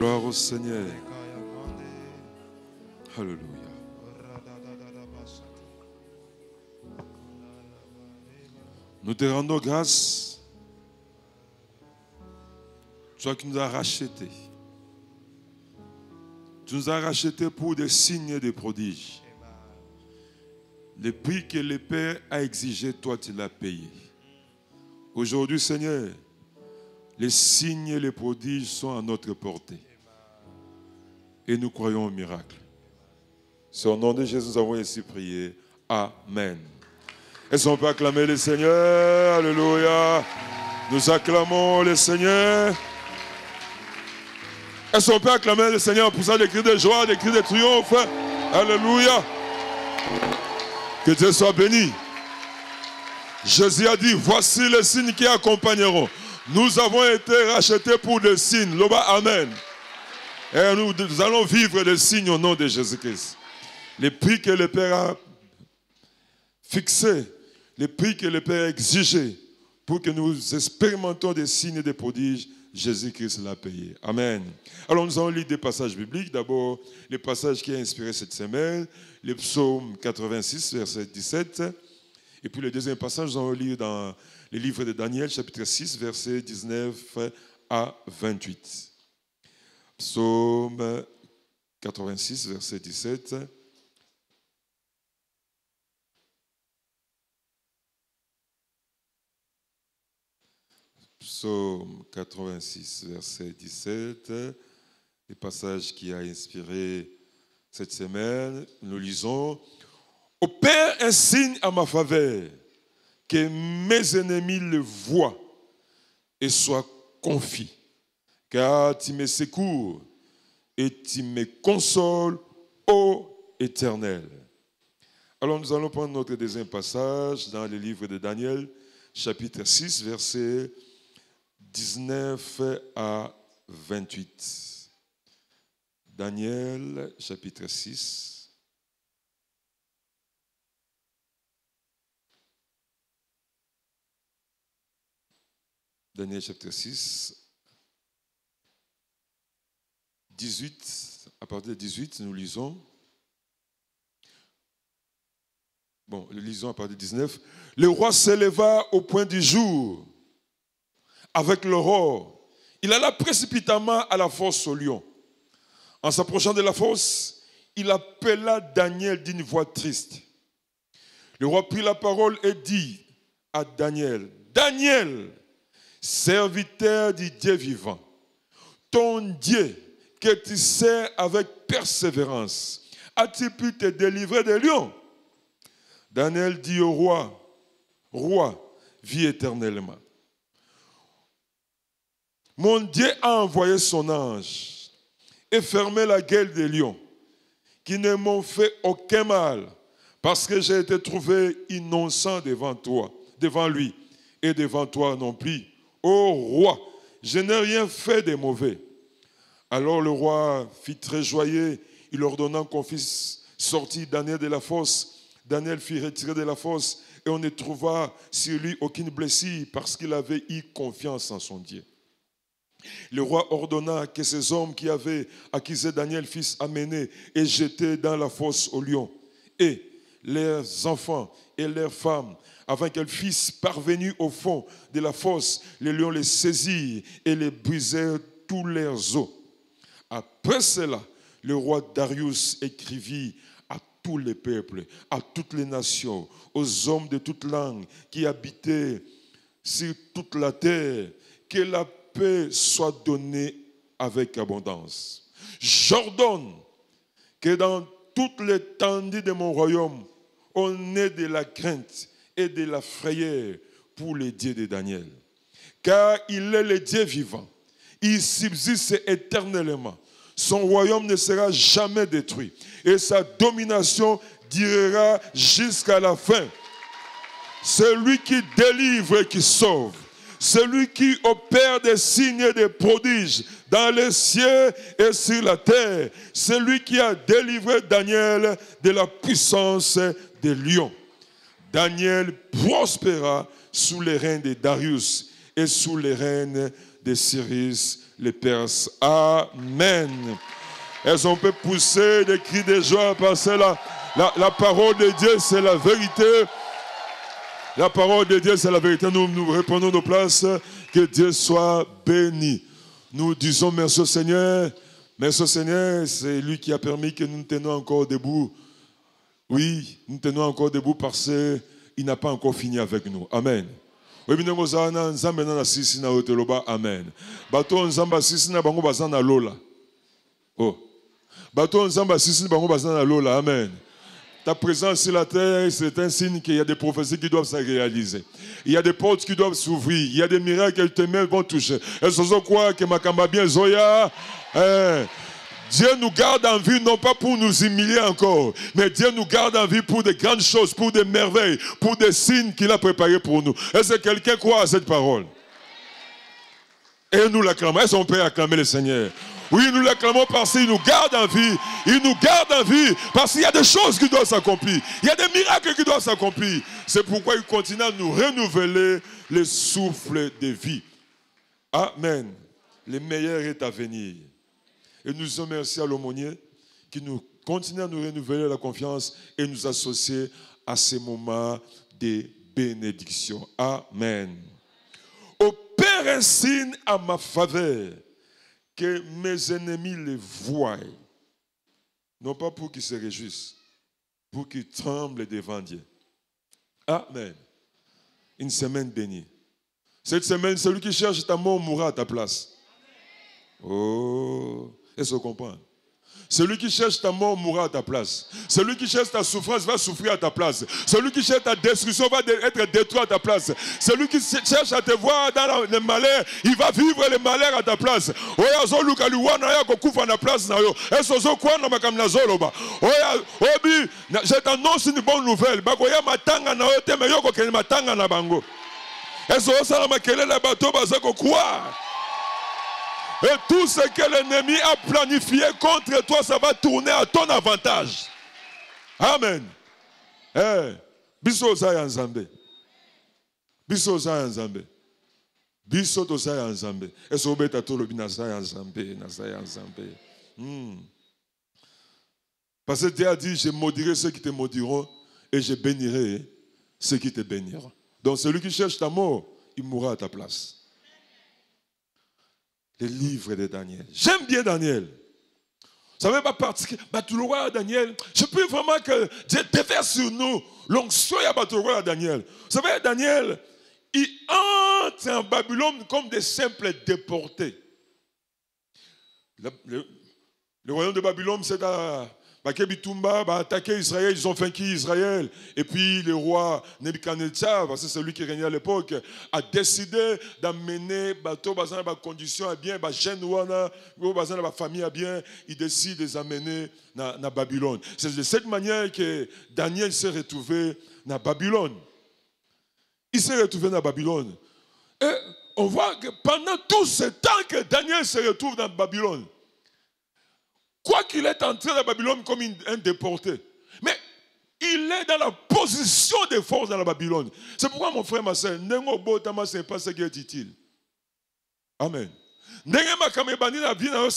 Gloire au Seigneur. Alléluia. Nous te rendons grâce, toi qui nous as rachetés. Tu nous as rachetés pour des signes et des prodiges. Le prix que le Père a exigé, toi tu l'as payé. Aujourd'hui, Seigneur, les signes et les prodiges sont à notre portée. Et nous croyons au miracle. C'est au nom de Jésus nous avons ainsi prié. Amen. Est-ce qu'on peut acclamer le Seigneur? Alléluia. Nous acclamons le Seigneur. Est-ce qu'on peut acclamer le Seigneur pour ça, des cris de joie, des cris de triomphe? Alléluia. Que Dieu soit béni. Jésus a dit, voici les signes qui accompagneront. Nous avons été rachetés pour des signes. Loba, amen. Et nous allons vivre des signes au nom de Jésus-Christ. Les prix que le Père a fixés, les prix que le Père a exigés pour que nous expérimentons des signes et des prodiges, Jésus-Christ l'a payé. Amen. Alors nous allons lire des passages bibliques. D'abord, les passages qui ont inspiré cette semaine, le psaume 86, verset 17. Et puis le deuxième passage, nous allons lire dans le livre de Daniel, chapitre 6, verset 19 à 28. Psaume 86, verset 17. Psaume 86, verset 17, le passage qui a inspiré cette semaine, nous lisons « Opère un signe à ma faveur, que mes ennemis le voient et soient confis, car tu me secours et tu me consoles, ô Éternel. » Alors nous allons prendre notre deuxième passage dans le livre de Daniel, chapitre 6, verset 19 à 28. Daniel, chapitre 6. Daniel, chapitre 6. 18, à partir de 18, nous lisons. Bon, nous lisons à partir de 19. Le roi s'éleva au point du jour. Avec l'aurore, il alla précipitamment à la fosse au lion. En s'approchant de la fosse, il appela Daniel d'une voix triste. Le roi prit la parole et dit à Daniel, « Daniel, serviteur du Dieu vivant, ton Dieu que tu sers avec persévérance, as-tu pu te délivrer des lions? » Daniel dit au roi, « Roi, vis éternellement. Mon Dieu a envoyé son ange et fermé la gueule des lions, qui ne m'ont fait aucun mal, parce que j'ai été trouvé innocent devant toi, devant lui, et devant toi non plus. Ô roi, je n'ai rien fait de mauvais. » Alors le roi fit très joyeux, il ordonna qu'on fît sortir Daniel de la fosse. Daniel fut retiré de la fosse, et on ne trouva sur lui aucune blessure, parce qu'il avait eu confiance en son Dieu. Le roi ordonna que ces hommes qui avaient accusé Daniel fussent amenés et jetés dans la fosse aux lions, et leurs enfants et leurs femmes, afin qu'elles fussent parvenues au fond de la fosse. Les lions les saisirent et les brisèrent tous leurs os. Après cela, le roi Darius écrivit à tous les peuples, à toutes les nations, aux hommes de toute langue qui habitaient sur toute la terre, que la paix soit donnée avec abondance. J'ordonne que dans toute l'étendue de mon royaume, on ait de la crainte et de la frayeur pour le Dieu de Daniel. Car il est le Dieu vivant. Il subsiste éternellement. Son royaume ne sera jamais détruit. Et sa domination durera jusqu'à la fin. Celui qui délivre et qui sauve. Celui qui opère des signes et des prodiges dans les cieux et sur la terre. Celui qui a délivré Daniel de la puissance des lions. Daniel prospéra sous les règnes de Darius et sous les règnes des Syriens, les Perses. Amen. Est-ce qu'on peut pousser des cris de joie parce que la parole de Dieu, c'est la vérité. La parole de Dieu, c'est la vérité. Nous reprenons nos places. Que Dieu soit béni. Nous disons merci au Seigneur. Merci au Seigneur. C'est lui qui a permis que nous nous tenions encore debout. Oui, nous tenons encore debout parce qu'il n'a pas encore fini avec nous. Amen. Amen. Bato nzamba sisi na bango bazana lola. Oh. Bato nzamba sisi na bango bazana lola. Amen. Ta présence sur la terre, c'est un signe qu'il y a des prophéties qui doivent se réaliser. Il y a des portes qui doivent s'ouvrir. Il y a des miracles que tes mains vont toucher. Est-ce que quoi que Makamba bien Zoya? Dieu nous garde en vie, non pas pour nous humilier encore, mais Dieu nous garde en vie pour de grandes choses, pour des merveilles, pour des signes qu'il a préparés pour nous. Est-ce que quelqu'un croit à cette parole? Et nous l'acclamons. Est-ce qu'on peut acclamer le Seigneur? Oui, nous l'acclamons parce qu'il nous garde en vie. Il nous garde en vie parce qu'il y a des choses qui doivent s'accomplir. Il y a des miracles qui doivent s'accomplir. C'est pourquoi il continue à nous renouveler le souffle de vie. Amen. Le meilleur est à venir. Et nous sommes merci à l'aumônier qui nous continue à nous renouveler la confiance et nous associer à ces moments de bénédiction. Amen. Opère un signe à ma faveur, que mes ennemis les voient, non pas pour qu'ils se réjouissent, pour qu'ils tremblent devant Dieu. Amen. Une semaine bénie. Cette semaine, celui qui cherche ta mort mourra à ta place. Oh, est-ce qu'on comprend? Celui qui cherche ta mort mourra à ta place. Celui qui cherche ta souffrance va souffrir à ta place. Celui qui cherche ta destruction va être détruit à ta place. Celui qui cherche à te voir dans le malheur, il va vivre le malheur à ta place. Je t'annonce une bonne nouvelle. Et tout ce que l'ennemi a planifié contre toi, ça va tourner à ton avantage. Amen. Biso za ya nzambe. Biso za ya nzambe. Biso to za ya nzambe. Eso beta to lobi na za ya nzambe, na za ya nzambe. Parce que Dieu a dit, je maudirai ceux qui te maudiront et je bénirai ceux qui te béniront. Donc celui qui cherche ta mort, il mourra à ta place. Le livre de Daniel. J'aime bien Daniel. Ça ne veut pas particulier. Batouloua Daniel. Je prie vraiment que Dieu déverse sur nous l'onction à Batouloua Daniel. Vous savez, Daniel, il entre en Babylone comme des simples déportés. Le royaume de Babylone, c'est à Bakebitumba, a attaqué Israël, ils ont vaincu Israël. Et puis le roi Nebuchadnezzar, parce que c'est lui qui régnait à l'époque, a décidé d'amener bateau dans des conditions à bien, dans la famille à bien, il décide de les amener dans Babylone. C'est de cette manière que Daniel s'est retrouvé dans Babylone. Il s'est retrouvé dans Babylone. Et on voit que pendant tout ce temps que Daniel se retrouve dans Babylone, quoi qu'il est entré dans Babylone comme un déporté, mais il est dans la position de force dans la Babylone. C'est pourquoi mon frère, ma soeur, ce n'est pas ce qui est utile. Amen. Ce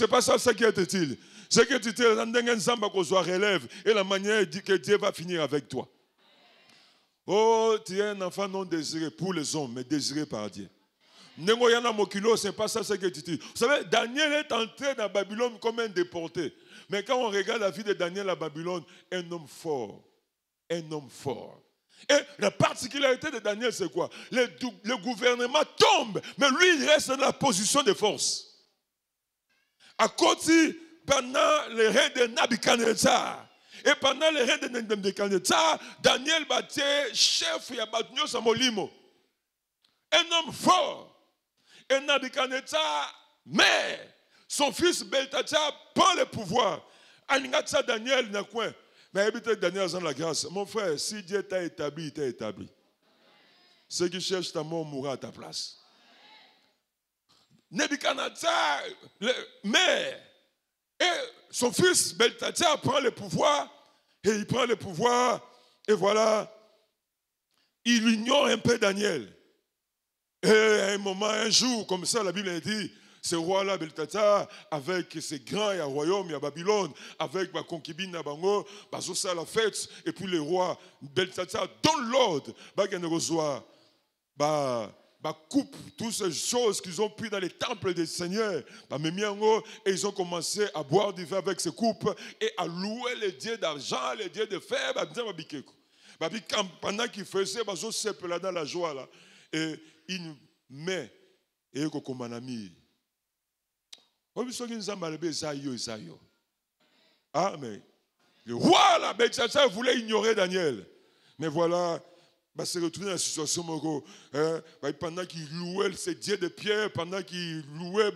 n'est pas ça ce qui est utile. Ce qui est utile, c'est que relève et la manière que Dieu va finir avec toi. Oh, tu es un enfant non désiré pour les hommes, mais désiré par Dieu. Ce n'est pas ça ce qui est utile. Vous savez, Daniel est entré dans Babylone comme un déporté. Mais quand on regarde la vie de Daniel à Babylone, un homme fort. Un homme fort. Et la particularité de Daniel, c'est quoi? Le gouvernement tombe, mais lui, il reste dans la position de force. À côté, pendant le règne de Nebuchadnezzar, et pendant le règne de Nebuchadnezzar, Daniel battait chef et Abadnio Samolimo. Un homme fort. Et Nebuchadnezzar, mais son fils Belthatsar prend le pouvoir. Aningatsa Daniel n'a quoi. Mais habite Daniel dans la grâce. Mon frère, si Dieu t'a établi, il t'a établi. Ceux qui cherchent ta mort mourront à ta place. Nebuchadnezzar, mais et son fils Belthatsar prend le pouvoir. Et il prend le pouvoir. Et voilà, il ignore un peu Daniel. Et à un moment, un jour, comme ça, la Bible a dit, ce roi-là, Beltata, avec ses grands et un royaume, il y a Babylone, avec ma concubine Nabango, ça la fête, et puis les rois, Beltata, donne l'ordre, qu'il reçoit, coupe toutes ces choses qu'ils ont pris dans les temples des seigneurs, et ils ont commencé à boire du vin avec ces coupes et à louer les dieux d'argent, les dieux de fer, pendant qu'ils faisaient, c'est là dans la joie là, et il met, et comme un ami. Ah, mais le roi, là, Belteshazzar voulait ignorer Daniel. Mais voilà, se retrouver dans la situation, pendant qu'il louait ses dieux de pierre, pendant qu'il louait,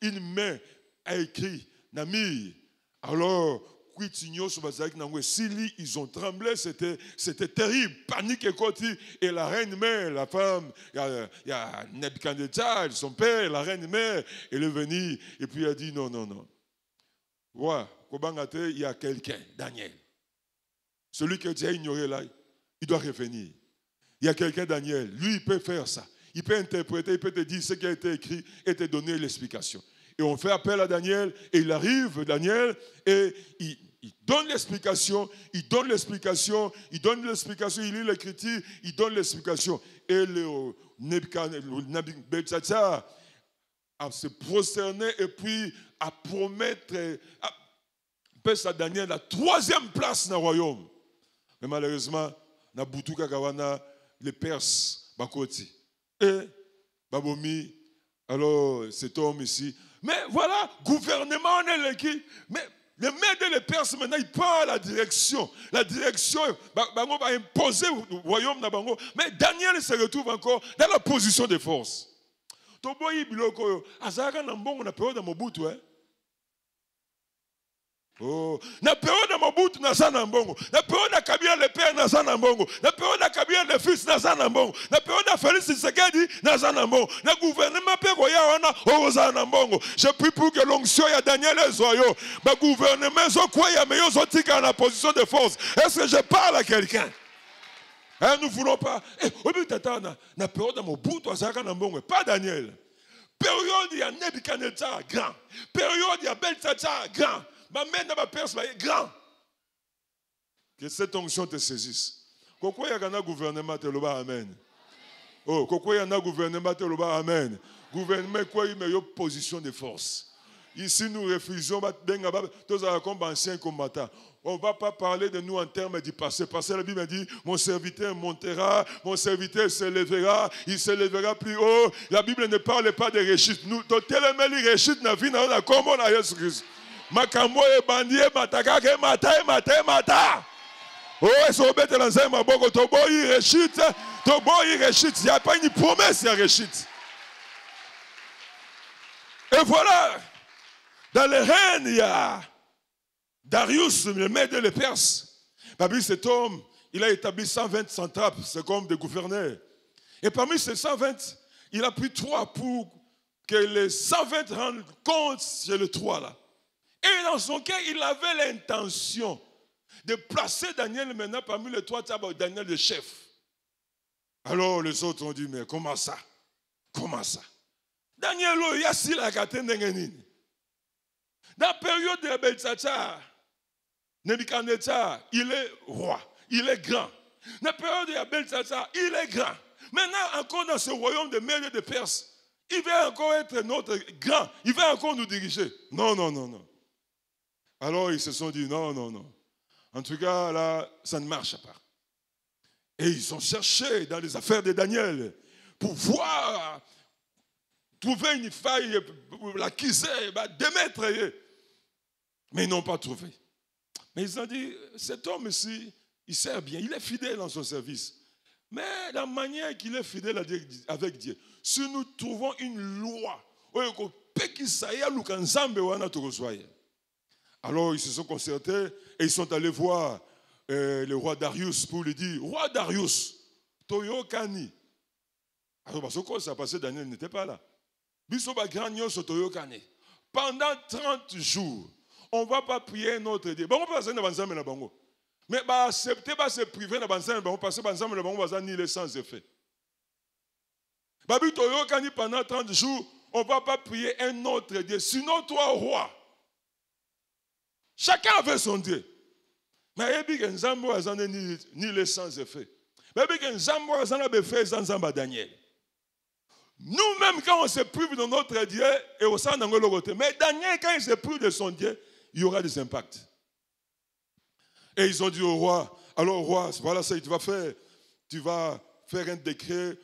une main a écrit, Nami. Alors, ils ont tremblé, c'était terrible, panique et côté. Et la reine mère, la femme, il y a Nebuchadnezzar, son père, la reine mère, elle est venue et puis elle a dit non. Ouais, il y a quelqu'un, Daniel. Celui que Dieu a ignoré là, il doit revenir. Il y a quelqu'un, Daniel, lui il peut faire ça. Il peut interpréter, il peut te dire ce qui a été écrit et te donner l'explication. Et on fait appel à Daniel, et il arrive, Daniel, et il donne l'explication, il lit l'écriture, il donne l'explication. Et le Belteshazzar a se prosterné et puis à promettre à Daniel la 3e place dans le royaume. Mais malheureusement, na Butuka Kawana, les Perses, Bakoti. Et Babomi, alors cet homme ici. Mais voilà, gouvernement, on est l'équipe. Mais le maître des Perses, maintenant, il prend la direction. La direction, Bango va imposer le royaume de Bango. Mais Daniel se retrouve encore dans la position de force. Toboyi biloko, azaka nambongo na période de Mobutu, hein. Oh, na période de Mobutu na Zanambongo, na période de Kabila le père na Zanambongo, na période de Kabila le fils na Zanambongo, na période de Félix Tshisekedi na Zanambongo, na gouvernement pe koya wana o Zanambongo. Je prie pour que l'onction ya Daniel Ezoyo, ba gouvernement zo kwa ya meyo zo tika na position de force. Est-ce que je parle à quelqu'un? Hein, nous ne voulons pas. Na période de Mobutu azaka na mbongo, pas Daniel. Période il y a Nebuchadnezzar grand. Période il y a Belteshazzar grand. Ma main ma personne est grand. Que cette onction te saisisse. Pourquoi il y a un gouvernement te loba amen. Oh, pourquoi il y a un gouvernement te loba amen. Gouvernement quoi il met une position de force. Ici nous refusons tous comme anciens combattants. On ne va pas parler de nous en termes du passé. Parce que la Bible dit, mon serviteur montera, mon serviteur s'élèvera, il s'élèvera plus haut. La Bible ne parle pas de réussite. Nous, tellement les réussites n'a vu dans la commune à Jésus-Christ. Makambo e bandie mataka ke mata. Oh, eso bete lanza maboko toboyi réussite, il n'y a pas une promesse de réussite. Et voilà, dans le règne, il y a Darius, le maître des Perses. Cet homme, il a établi 120 satrapes, c'est comme des gouverneurs. Et parmi ces 120, il a pris 3 pour que les 120 rendent compte chez le 3 là. Et dans son cœur, il avait l'intention de placer Daniel maintenant parmi les 3 tables, Daniel le chef. Alors les autres ont dit, mais comment ça? Comment ça? Daniel, il y a si la catene d'Engenine. Dans la période de Belteshazzar, Nebuchadnezzar, il est roi, il est grand. Dans la période de Belteshazzar, il est grand. Maintenant, encore dans ce royaume de maîtres de Perse, il va encore être notre grand. Il va encore nous diriger. Non. Alors ils se sont dit, non. En tout cas, là, ça ne marche pas. Et ils ont cherché dans les affaires de Daniel pour voir, trouver une faille, l'accuser, démettre. Mais ils n'ont pas trouvé. Mais ils ont dit, cet homme ici, il sert bien, il est fidèle dans son service. Mais la manière qu'il est fidèle avec Dieu, si nous trouvons une loi, alors ils se sont concertés et ils sont allés voir le roi Darius pour lui dire, roi Darius, Toyokani. Alors parce que ça passait, Daniel n'était pas là. Pendant 30 jours, on ne va pas prier notre Dieu. Bon, on va passer dans le bango. Mais accepter de se priver dans le bango parce que le bango va ni les sans effet. Babi Toyo, quand il pendant 30 jours, on ne va pas prier un autre Dieu, sinon toi, roi. Chacun avait son Dieu. Mais il y a ni les sans effet. Mais il y a Daniel. Nous-mêmes, quand on se prive de notre Dieu, et au sein d'un côté. Mais Daniel, quand il se prive de son Dieu, il y aura des impacts. Et ils ont dit au roi, alors roi, voilà ça que tu vas faire. Tu vas faire un décret,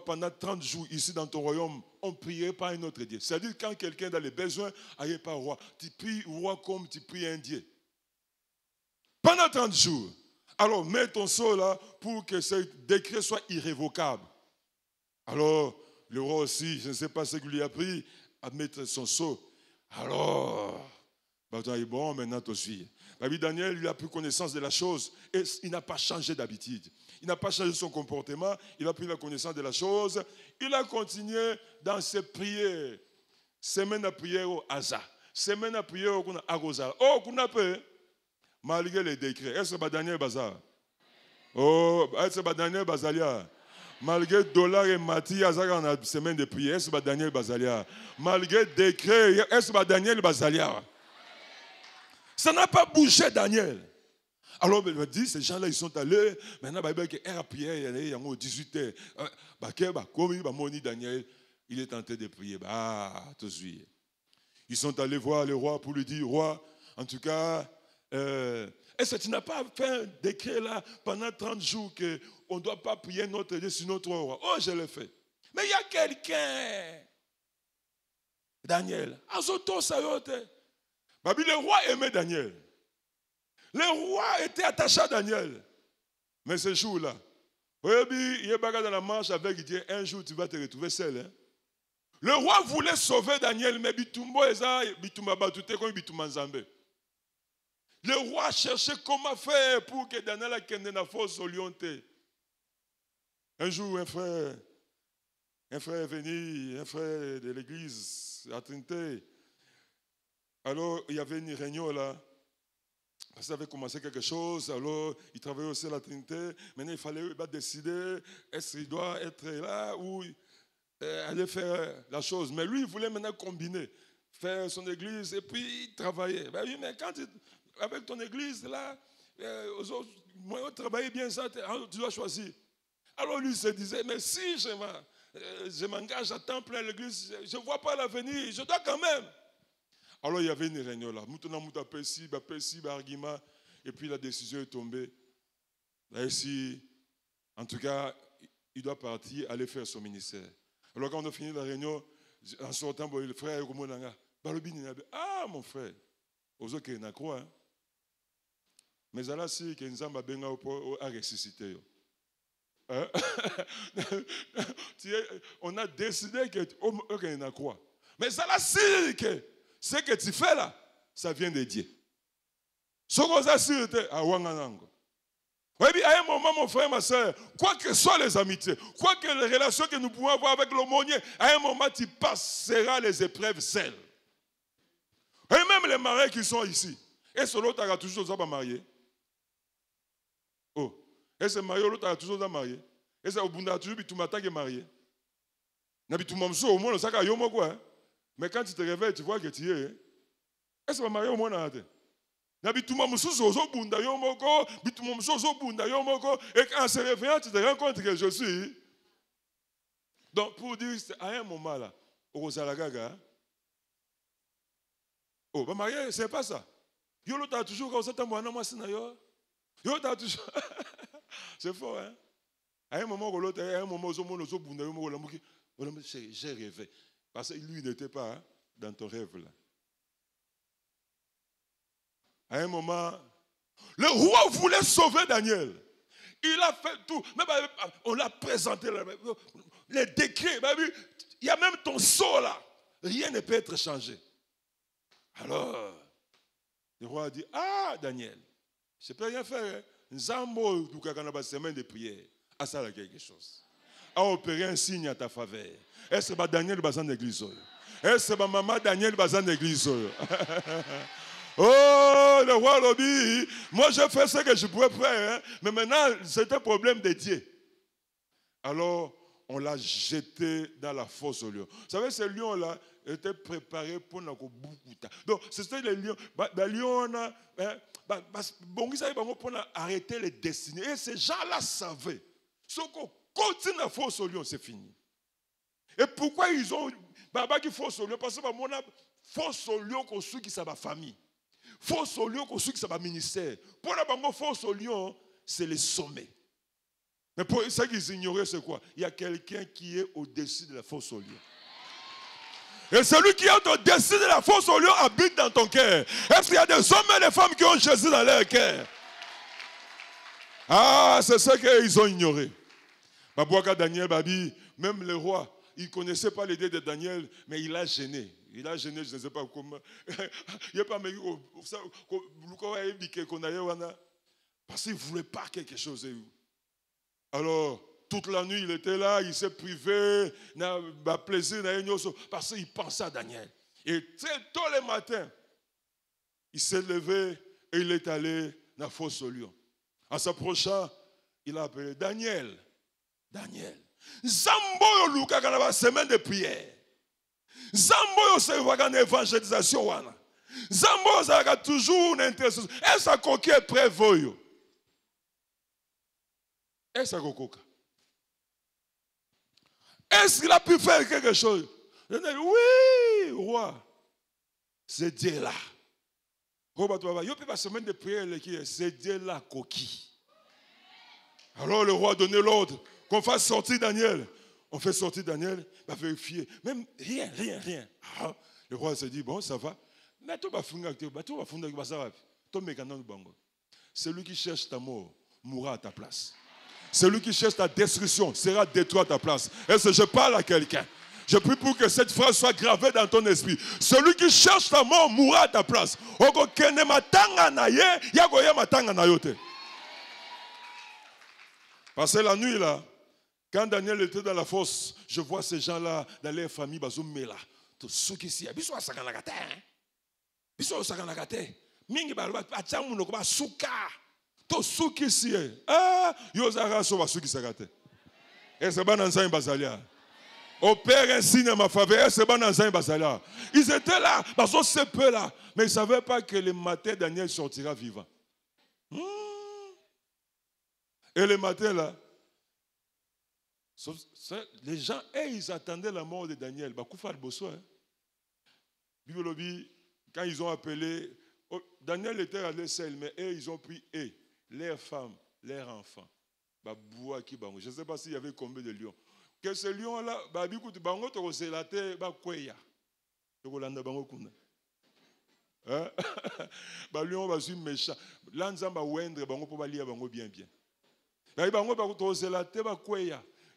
pendant 30 jours ici dans ton royaume, on ne prierait pas un autre Dieu. C'est-à-dire quand quelqu'un a les besoins, aille pas au roi. Tu pries au roi comme tu pries un Dieu. Pendant 30 jours. Alors mets ton sceau là pour que ce décret soit irrévocable. Alors le roi aussi, je ne sais pas ce qu'il lui a pris, à mettre son sceau. Alors, bon, maintenant toi aussi. Daniel, il a pris connaissance de la chose et il n'a pas changé d'habitude. Il n'a pas changé son comportement, il a pris la connaissance de la chose. Il a continué dans ses prières. Semaine à prière au hasard. Semaine à prière au Agosa. Oh, qu'on a peur. Malgré les décrets. Est-ce que Daniel Bazar? Oh, est-ce que Daniel Bazalia? Malgré dollars et mati, on a semaine de prière. Est-ce que Daniel Bazalia? Malgré décret, est-ce que Daniel Bazalia? Ça n'a pas bougé, Daniel. Alors, il m'a dit, ces gens-là, ils sont allés. Maintenant, il y a un prière, il y a 18h. Comme Daniel, il est tenté de prier. Tout de suite. Ils sont allés voir le roi pour lui dire, roi, en tout cas, est-ce que tu n'as pas fait un décret là pendant 30 jours qu'on ne doit pas prier notre Dieu sur notre roi? Oh, je l'ai fait. Mais il y a quelqu'un, Daniel, Azoto Sayote. Le roi aimait Daniel. Le roi était attaché à Daniel. Mais ce jour-là, il y a dans la marche avec Dieu, un jour tu vas te retrouver seul. Hein? Le roi voulait sauver Daniel, mais le roi cherchait comment faire pour que Daniel ait la force orientée. Un jour, un frère est venu, un frère de l'église à Trinité. Alors, il y avait une réunion là. Parce qu'il avait commencé quelque chose, alors il travaillait aussi à la Trinité. Maintenant, il fallait décider est-ce qu'il doit être là ou aller faire la chose. Mais lui, il voulait maintenant combiner, faire son église et puis travailler. Ben oui, mais quand avec ton église, là, moi, travailler bien ça, tu dois choisir. Alors lui se disait, mais si je m'engage à temps plein à l'église, je ne vois pas l'avenir, je dois quand même. Alors il y avait une réunion là. Et puis la décision est tombée. Là ici, en tout cas, il doit partir, aller faire son ministère. Alors quand on a fini la réunion, en sortant, le frère ah mon frère, aux autres qui n'a croix. Mais là, si que nous avons ressuscité. On a décidé que n'a croix. Mais là, si que ce que tu fais là, ça vient de Dieu. Ce qu'on a su, à Wanganango. Oui, à un moment, mon frère, ma soeur, quoi que soient les amitiés, quoi que les relations que nous pouvons avoir avec l'aumônier, à un moment, tu passeras les épreuves seul. Et même les mariés qui sont ici. Et ce l'autre a toujours pas marié. Oh. Et ce marié, l'autre a toujours marié. Et c'est au bout de tout matin qui est marié. N'habite tout au moins, ça a yomo quoi. Mais quand tu te réveilles, tu vois que tu es. Est-ce que tu es marié au moins dans la tête? Et quand se réveillant, tu te rends compte que je suis. Donc, pour dire, à un moment là, au Rosalagaga, oh, bah marié, c'est pas ça. Yo l'autre a toujours comme ça, c'est fort, hein? À un moment, l'autre, à un moment, j'ai rêvé. Parce que lui n'était pas dans ton rêve là. À un moment, le roi voulait sauver Daniel. Il a fait tout. Même on l'a présenté, les décrets. Il y a même ton sceau là. Rien ne peut être changé. Alors, le roi a dit, ah Daniel, je ne peux rien faire. Nzambo, nous avons une semaine de prière. Ah, ça a quelque chose. A opéré un signe à ta faveur. Est-ce que Daniel bazan d'église? Est-ce que maman Daniel bazan d'église? Oh, le roi Robi, moi je fais ce que je pouvais faire, hein, mais maintenant c'est un problème de Dieu. Alors, on l'a jeté dans la fosse aux lions. Vous savez, ces lions-là étaient préparés pour nous beaucoup. Donc, c'était les lions. Les lions, bon, ils savaient pour arrêter les destinées. Et ces gens-là savaient. Si on continue la fosse aux lions, c'est fini. Et pourquoi ils ont. Qui fosse aux lions? Parce que mon force aux lions, qu'on suit qui ça va famille. Force aux lions, qu'on suit qui ça va ministère. Pour la force aux lions, c'est le sommet. Mais pour ça qu'ils ignoraient, c'est quoi? Il y a quelqu'un qui est au-dessus de la fosse aux lions. Et celui qui est au-dessus de la fosse aux lions habite dans ton cœur. Est-ce qu'il y a des hommes et des femmes qui ont Jésus dans leur cœur? Ah, c'est ça qu'ils ont ignoré. Daniel, même le roi, il ne connaissait pas l'idée de Daniel, mais il a gêné. Il a gêné, je ne sais pas comment. Il n'y a pas parce qu'il ne voulait pas quelque chose. Alors, toute la nuit, il était là, il s'est privé, n'a plaisir, parce qu'il pensait à Daniel. Et très tôt le matin, il s'est levé et il est allé dans la fosse aux lions. En s'approchant, il a appelé Daniel. Daniel. Zamboyo Luka dans la semaine de prière. Zamboyo se voit dans l'évangélisation. Zamboyo a toujours une intercession. Est-ce que coquille est prêt voyo? Est-ce qu'il a pu faire quelque chose? Oui, roi. C'est Dieu là. Il n'y a pas de semaine de prière, c'est Dieu là, coquille. Alors le roi a donné l'ordre qu'on fasse sortir Daniel. On fait sortir Daniel, on va vérifier. Même rien. Ah, le roi s'est dit, bon, ça va. Mais tout va fondre, celui qui cherche ta mort mourra à ta place. Celui qui cherche ta destruction sera détruit à ta place. Est-ce que je parle à quelqu'un? Je prie pour que cette phrase soit gravée dans ton esprit. Celui qui cherche ta mort mourra à ta place. Parce que la nuit là, quand Daniel était dans la fosse, je vois ces gens-là dans leur famille, bazumela. Tout ceux qui s'y habitent, ils sont sakanagate. Ils sont sakanagate. Mingi balba achamu no koba suka. Tout ceux qui s'y ah, yozara so basuki sakate. Et c'est ban ensemble basalia. Opère un signe à ma faveur, c'est ban ensemble basalia. Ils étaient là, parce que c'est peu là, mais ils ne savaient pas que le matin Daniel sortira vivant. Et le matin là, les gens, ils attendaient la mort de Daniel. Quand ils ont appelé, Daniel était allé seul, mais ils ont pris leurs femmes, leurs enfants. Je ne sais pas s'il y avait combien de lions. Que ce lion-là, lion va être méchant. L'anzamba wendre, bien.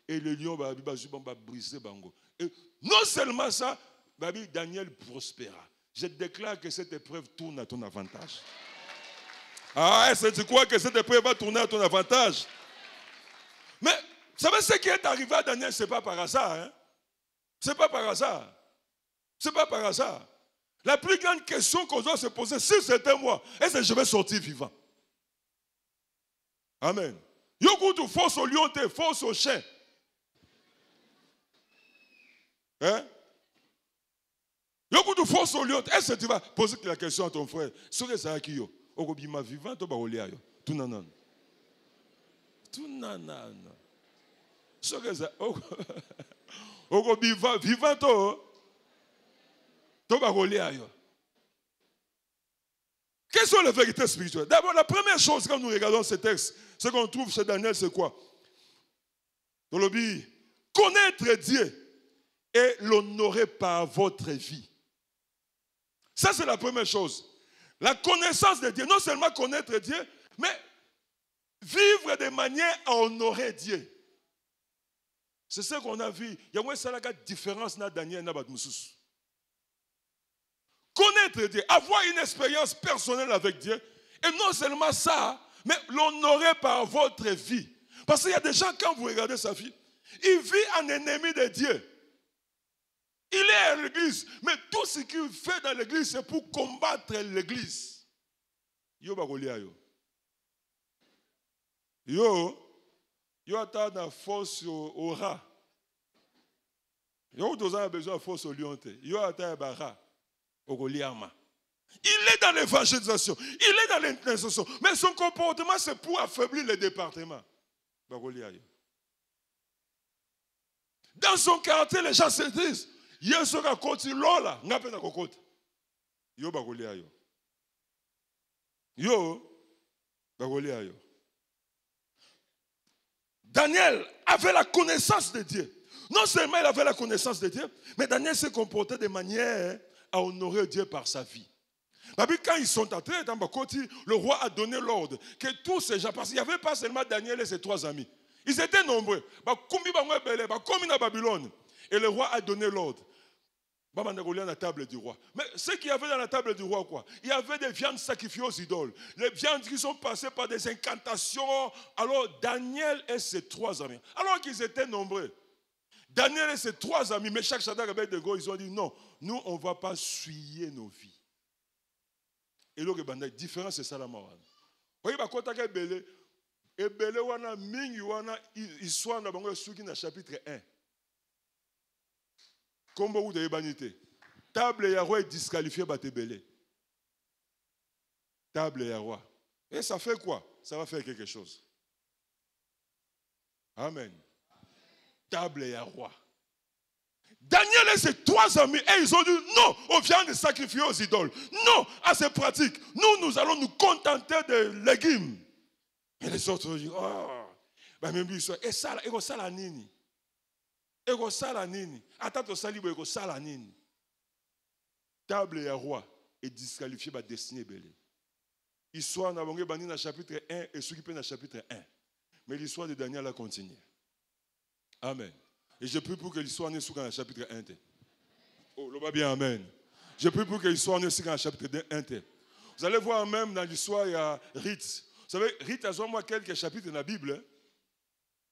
Et le lion va briser bango. Et non seulement ça, Daniel prospéra. Je déclare que cette épreuve tourne à ton avantage. Ah, est-ce que tu crois que cette épreuve va tourner à ton avantage? Mais, vous savez ce qui est arrivé à Daniel, ce n'est pas par hasard. Hein? Ce n'est pas par hasard. Ce n'est pas par hasard. La plus grande question qu'on doit se poser, si c'était moi, est-ce que je vais sortir vivant? Amen. Yokutu force au lion, force au chien. Hein? Yokutu force au lion. Est-ce que tu vas poser la question à ton frère? Ce que ça a qui yo? Okobima vivant, to ba olia yo. Tout nanan. Tout nanan. Ce que ça. Okobima vivant to ba olia yo. Quelles sont les vérités spirituelles? D'abord, la première chose quand nous regardons ce texte, ce qu'on trouve chez Daniel, c'est quoi? Connaître Dieu et l'honorer par votre vie. Ça, c'est la première chose. La connaissance de Dieu, non seulement connaître Dieu, mais vivre de manière à honorer Dieu. C'est ce qu'on a vu. Il y a une différence dans Daniel et dans Moussous. Connaître Dieu, avoir une expérience personnelle avec Dieu, et non seulement ça, mais l'honorer par votre vie. Parce qu'il y a des gens, quand vous regardez sa vie, il vit en ennemi de Dieu. Il est à l'église, mais tout ce qu'il fait dans l'église, c'est pour combattre l'église. Yo bagolia yo. Yo attend la force au rat. Il a besoin de force au lion. Il est dans l'évangélisation, il est dans l'intercession, mais son comportement c'est pour affaiblir les départements. Dans son caractère, les gens se disent, il sera côté Lola, n'a pas de côté. Yo bagolia yo. Yo bagolia yo. Daniel avait la connaissance de Dieu. Non seulement il avait la connaissance de Dieu, mais Daniel s'est comporté de manière à honorer Dieu par sa vie. Quand ils sont entrés dans Bakoti, le roi a donné l'ordre que tous ces gens, parce qu'il n'y avait pas seulement Daniel et ses 3 amis, ils étaient nombreux. Comme à Babylone. Et le roi a donné l'ordre. La table du roi. Mais ce qu'il y avait dans la table du roi, quoi? Il y avait des viandes sacrifiées aux idoles. Les viandes qui sont passées par des incantations. Alors Daniel et ses 3 amis, alors qu'ils étaient nombreux, Daniel et ses 3 amis, Meshach, Shadrach et Abednego, ils ont dit non, nous on ne va pas souiller nos vies. Et là, la différence c'est ça la mort. Vous voyez, Ebele wana mingi wana histoire na bango suki na chapitre 1. Comme vous de banité. Table ya roi est disqualifié par Ebele. Table ya roi. Et ça fait quoi? Ça va faire quelque chose. Amen. Table ya roi. Daniel et ses 3 amis, et ils ont dit non, on vient de sacrifier aux idoles. Non à ces pratiques. Nous allons nous contenter de légumes. Et les autres ont dit, et ça, et ça la nini. Et ça la nini. Attends, au salibo, et ça la nini. Table et roi est disqualifié par destinée belé. Histoire n'a pas dans le chapitre 1 et ceux qui dans le chapitre 1. Mais l'histoire de Daniel a continué. Amen. Et je prie pour que l'histoire ne soit dans le chapitre 1. Oh, le va bien, amen. Je prie pour que l'histoire ne soit dans le chapitre 1. Vous allez voir même dans l'histoire, il y a Rite. Vous savez, Rite a seulement quelques chapitres dans la Bible. Hein?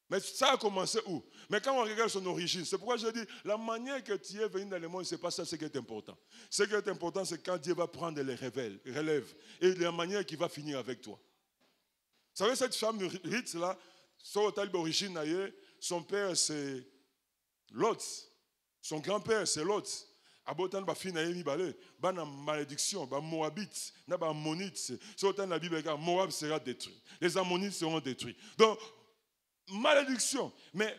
Mais ça a commencé où? Mais quand on regarde son origine, c'est pourquoi je dis, la manière que tu es venu dans le monde, ce n'est pas ça ce qui est important. Ce qui est important, c'est quand Dieu va prendre les relèves et la manière qu'il va finir avec toi. Vous savez, cette femme Rite, là, son origine, son père, c'est Lot. Son grand-père, c'est Lot. Abotan ba fille na yemi balé, ba na malédiction, ba Moabite, na ba Ammonites. C'est autant la Bible que Moab sera détruit. Les Ammonites seront détruits. Donc malédiction. Mais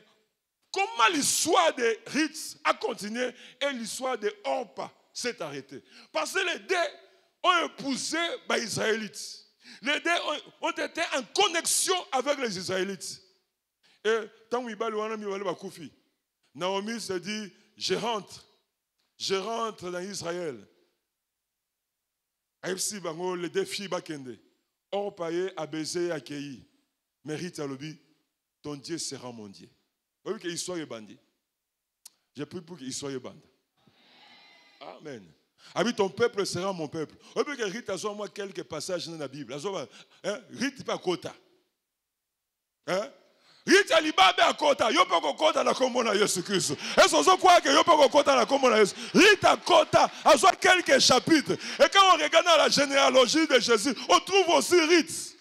comment l'histoire de Rite a continué et l'histoire de Orpa s'est arrêtée? Parce que les deux ont épousé les Israélites. Les deux ont été en connexion avec les Israélites. Et tant que Naomi se dit, je rentre dans Israël. Les deux filles bakende. Orpa a baisé accueilli. Mérite à l'obi. Ton Dieu sera mon Dieu. Vous voyez que l'histoire est bandée. Je prie pour que l'histoire est bandée. Amen. Ami, ton peuple sera mon peuple. Vous voyez que Rite a moi quelques passages dans la Bible. Rite pas kota. Rite a libabe à kota. Yo pas kota na kombo na Jésus Christ. Est-ce que vous croyez que yo pas kota na kombo na Jésus? Rite a kota a soit quelques chapitres. Et quand on regarde la généalogie de Jésus, on trouve aussi Rite.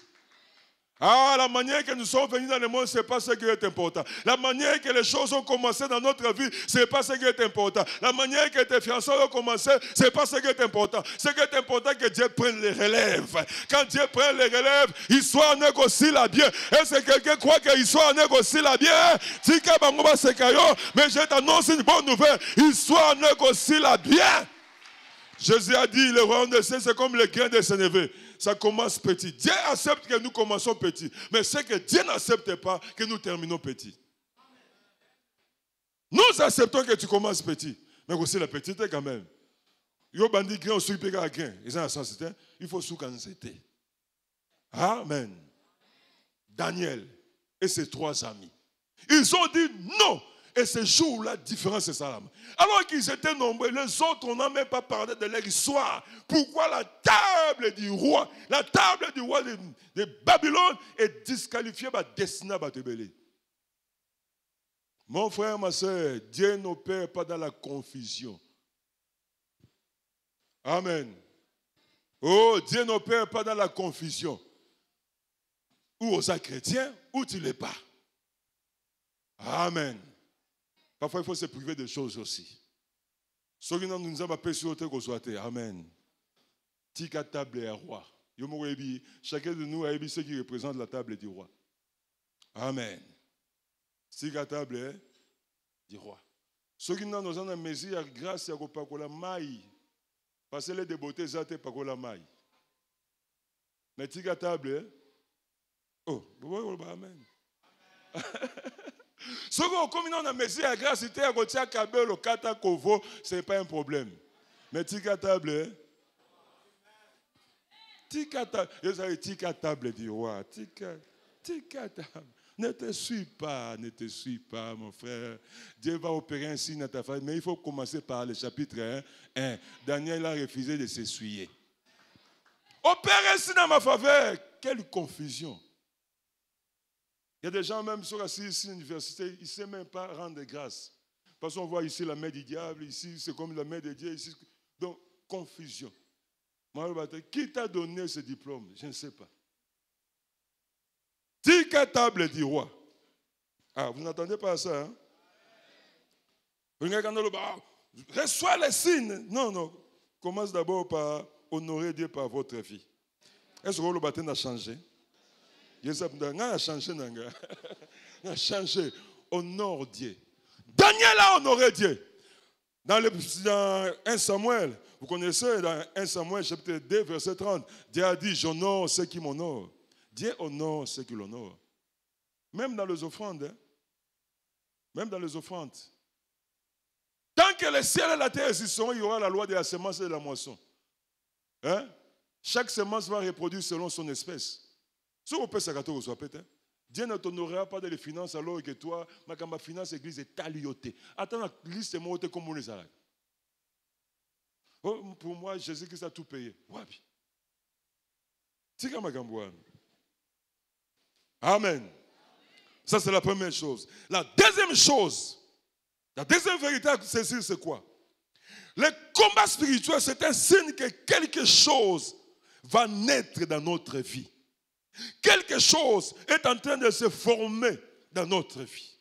Ah, la manière que nous sommes venus dans le monde, ce n'est pas ce qui est important. La manière que les choses ont commencé dans notre vie, ce n'est pas ce qui est important. La manière que tes fiançailles ont commencé, ce n'est pas ce qui est important. Ce qui est important, c'est que Dieu prenne les relèves. Quand Dieu prend les relèves, l'histoire négocie la bien. Est-ce que quelqu'un croit que l'histoire négocie la bien? Mais je t'annonce une bonne nouvelle. L'histoire négocie la bien. Jésus a dit, le royaume des cieux, c'est comme le grain de sénévé. Ça commence petit. Dieu accepte que nous commençons petit. Mais c'est que Dieu n'accepte pas que nous terminons petit. Nous acceptons que tu commences petit. Mais aussi la petite quand même. Il faut sous-canceter. Amen. Daniel et ses 3 amis. Ils ont dit non. Et ce jour-là, la différence est ça. Alors qu'ils étaient nombreux, les autres, on n'a même pas parlé de leur histoire. Pourquoi la table du roi de Babylone est disqualifiée par destinée à Batebele? Mon frère, ma soeur, Dieu n'opère pas dans la confusion. Amen. Oh, Dieu n'opère pas dans la confusion. Ou aux chrétiens, ou tu ne l'es pas. Amen. Parfois, il faut se priver de choses aussi. Ceux qui nous avons appelés sur le côté, amen. Tika table et roi. Chacun de nous a ceux qui représentent la table du roi. Amen. Tika table et du roi. Ceux qui nous avons mesure grâce à la maille. Parce que les débeautés zate pas la maille. Mais tika table. Oh, amen. Ce qu'on combine on a mesure à grâce, c'était à côté à Kabel au Kata Kovo, ce n'est pas un problème. Mais tika table. Tika table. Vous savez, tika table du roi. Tika table. Ne te suis pas, mon frère. Dieu va opérer ainsi dans ta famille. Mais il faut commencer par le chapitre 1. Daniel a refusé de s'essuyer. Opérer ainsi dans ma faveur. Quelle confusion. Il y a des gens même sur ici à l'université, ils ne savent même pas rendre grâce. Parce qu'on voit ici la main du diable, ici c'est comme la main de Dieu. Ici, donc, confusion. Qui t'a donné ce diplôme? Je ne sais pas. Tika table du roi. Ah, vous n'entendez pas ça, hein? Reçois les signes. Non. Commence d'abord par honorer Dieu par votre vie. Est-ce que le baptême a changé? A changé. Honore Dieu. Daniel a honoré Dieu. Dans 1 Samuel, vous connaissez, dans 1 Samuel, chapitre 2, verset 30, Dieu a dit, j'honore ceux qui m'honorent. Dieu honore ceux qui l'honorent. Même dans les offrandes. Hein? Même dans les offrandes. Tant que le ciel et la terre existeront, il y aura la loi de la semence et de la moisson. Hein? Chaque semence va reproduire selon son espèce. Si on peut s'arrêter au peut-être. Dieu ne t'honorera pas de les finances alors que toi, ma finance église est talioté. Attends, la liste est montée comme on les a. Oh, pour moi, Jésus-Christ a tout payé. Wabi. Amen. Ça, c'est la première chose. La deuxième chose, la deuxième vérité à saisir, c'est quoi? Le combat spirituel, c'est un signe que quelque chose va naître dans notre vie. Quelque chose est en train de se former dans notre vie.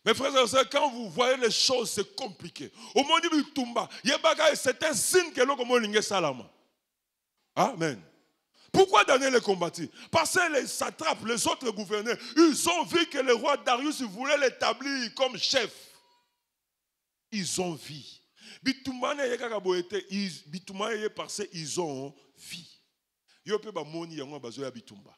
Mes frères et sœurs, quand vous voyez les choses, c'est compliqué. Au moment du Tumba, c'est un signe que l'on salama. Amen. Pourquoi Daniel est combattu? Parce que les satrapes, les autres gouverneurs, ils ont vu que le roi Darius voulait l'établir comme chef. Ils ont vu. Parce qu'ils ont vu. Yo pe ba moni yango bazo ya bitumba.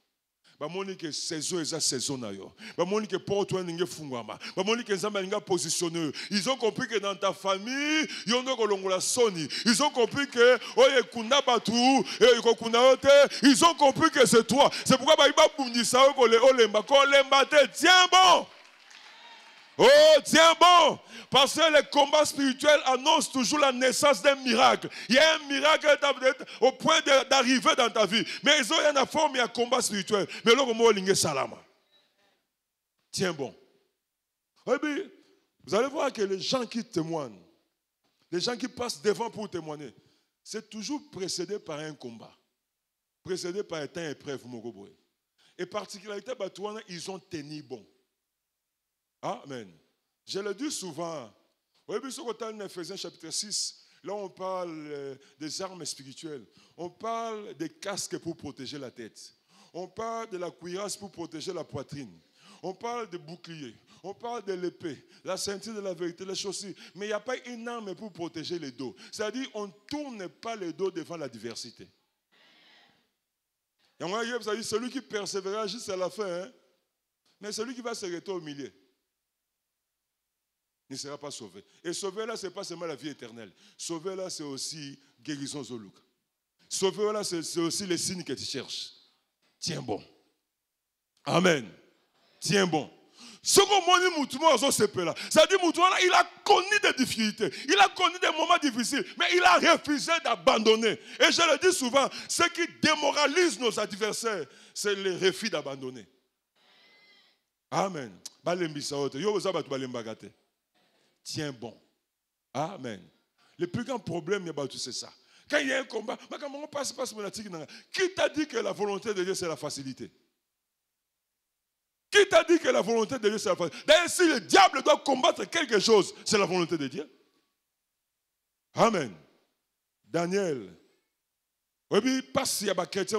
Ba moni que saison eza saison na yo. Ba moni que porte ninge fungwama. Ba moni que nzamba ninga positionné. Ils ont compris que dans ta famille, yo ndo kolongola soni. Ils ont compris que oye kunda batu, e ko kunda ote, ils ont compris que c'est toi. C'est pourquoi ba iba bundisa ko le olemba ko lemba te tiens bon. Oh, tiens bon, parce que le combat spirituel annonce toujours la naissance d'un miracle. Il y a un miracle au point d'arriver dans ta vie. Mais ils ont une forme, il y a un combat spirituel. Mais là, comment on salama? Tiens bon. Vous allez voir que les gens qui témoignent, les gens qui passent devant pour témoigner, c'est toujours précédé par un combat. Précédé par un temps épreuve. Et particularité, ils ont tenu bon. Amen. Je le dis souvent. Au début, dans Ephésiens chapitre 6, là on parle des armes spirituelles. On parle des casques pour protéger la tête. On parle de la cuirasse pour protéger la poitrine. On parle des boucliers. On parle de l'épée, la ceinture de la vérité, les chaussures. Mais il n'y a pas une arme pour protéger les dos. C'est-à-dire on ne tourne pas les dos devant l'adversité. Celui qui persévérera jusqu'à la fin, hein? Mais celui qui va se retourner au milieu ne sera pas sauvé. Et sauvé là, ce n'est pas seulement la vie éternelle. Sauvé là, c'est aussi guérison Zolouk. Sauvé là, c'est aussi les signes que tu cherches. Tiens bon. Amen. Tiens bon. Ce qu'on dit, c'est-à-dire il a connu des difficultés, il a connu des moments difficiles, mais il a refusé d'abandonner. Et je le dis souvent, ce qui démoralise nos adversaires, c'est le refus d'abandonner. Amen. Tiens bon. Amen. Le plus grand problème, c'est ça. Quand il y a un combat, qui t'a dit que la volonté de Dieu, c'est la facilité? Qui t'a dit que la volonté de Dieu, c'est la volonté? D'ailleurs, si le diable doit combattre quelque chose, c'est la volonté de Dieu. Amen. Daniel. Oui, parce qu'il y a des chrétiens,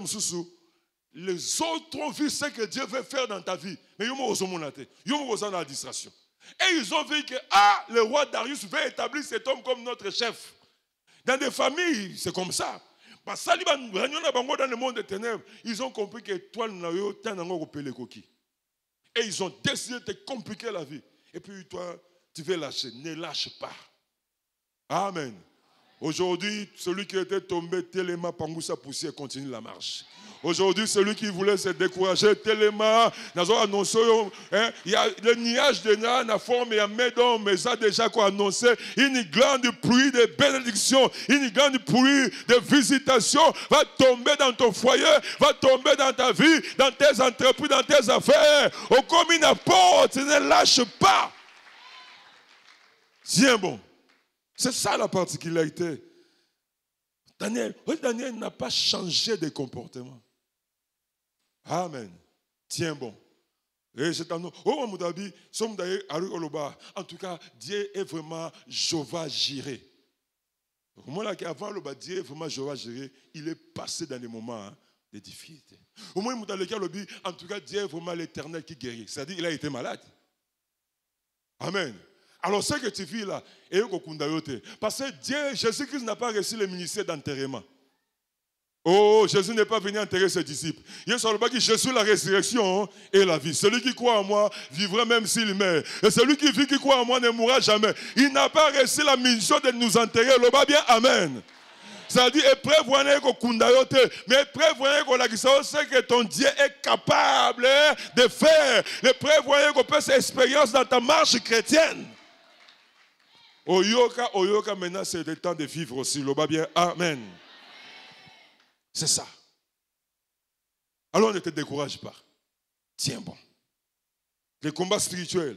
les autres ont vu ce que Dieu veut faire dans ta vie. Mais ils ont dans la distraction. Et ils ont vu que le roi Darius veut établir cet homme comme notre chef. Dans des familles, c'est comme ça. Parce que dans le monde des ténèbres, ils ont compris que toi, et ils ont décidé de te compliquer la vie. Et puis toi, tu veux lâcher. Ne lâche pas. Amen. Aujourd'hui, celui qui était tombé, Téléma, Pangoussa, poussière, continue la marche. Aujourd'hui, celui qui voulait se décourager, Téléma, nous avons annoncé, il y a le nuage de la forme, il y a Médon, mais ça a déjà annoncé une grande pluie de bénédictions, une grande pluie de visitations va tomber dans ton foyer, va tomber dans ta vie, dans tes entreprises, dans tes affaires. Oh, comme une porte, ne lâche pas. Tiens bon. C'est ça la particularité. Daniel n'a pas changé de comportement. Amen. Tiens bon. En tout cas, Dieu est vraiment Jéhovah Jireh. Avant le Dieu est vraiment Jéhovah Jireh, il est passé dans des moments de difficulté. Au moins, en tout cas, Dieu est vraiment l'Éternel qui guérit. C'est-à-dire qu'il a été malade. Amen. Alors, ce que tu vis là, parce que Dieu, Jésus-Christ n'a pas reçu le ministère d'enterrement. Oh, Jésus n'est pas venu enterrer ses disciples. Il sur le bas qui je suis la résurrection et la vie. Celui qui croit en moi vivra même s'il meurt. Et celui qui vit, qui croit en moi ne mourra jamais. Il n'a pas reçu la mission de nous enterrer. Le bas bien, amen. Ça dit, et prévoyez que kundayote, mais prévoyez que la c'est que ton Dieu est capable de faire. Et prévoyez qu'on peut cette expérience dans ta marche chrétienne. Oyoka, maintenant c'est le temps de vivre aussi. Le bas bien, amen. C'est ça. Alors ne te décourage pas. Tiens bon. Le combat spirituel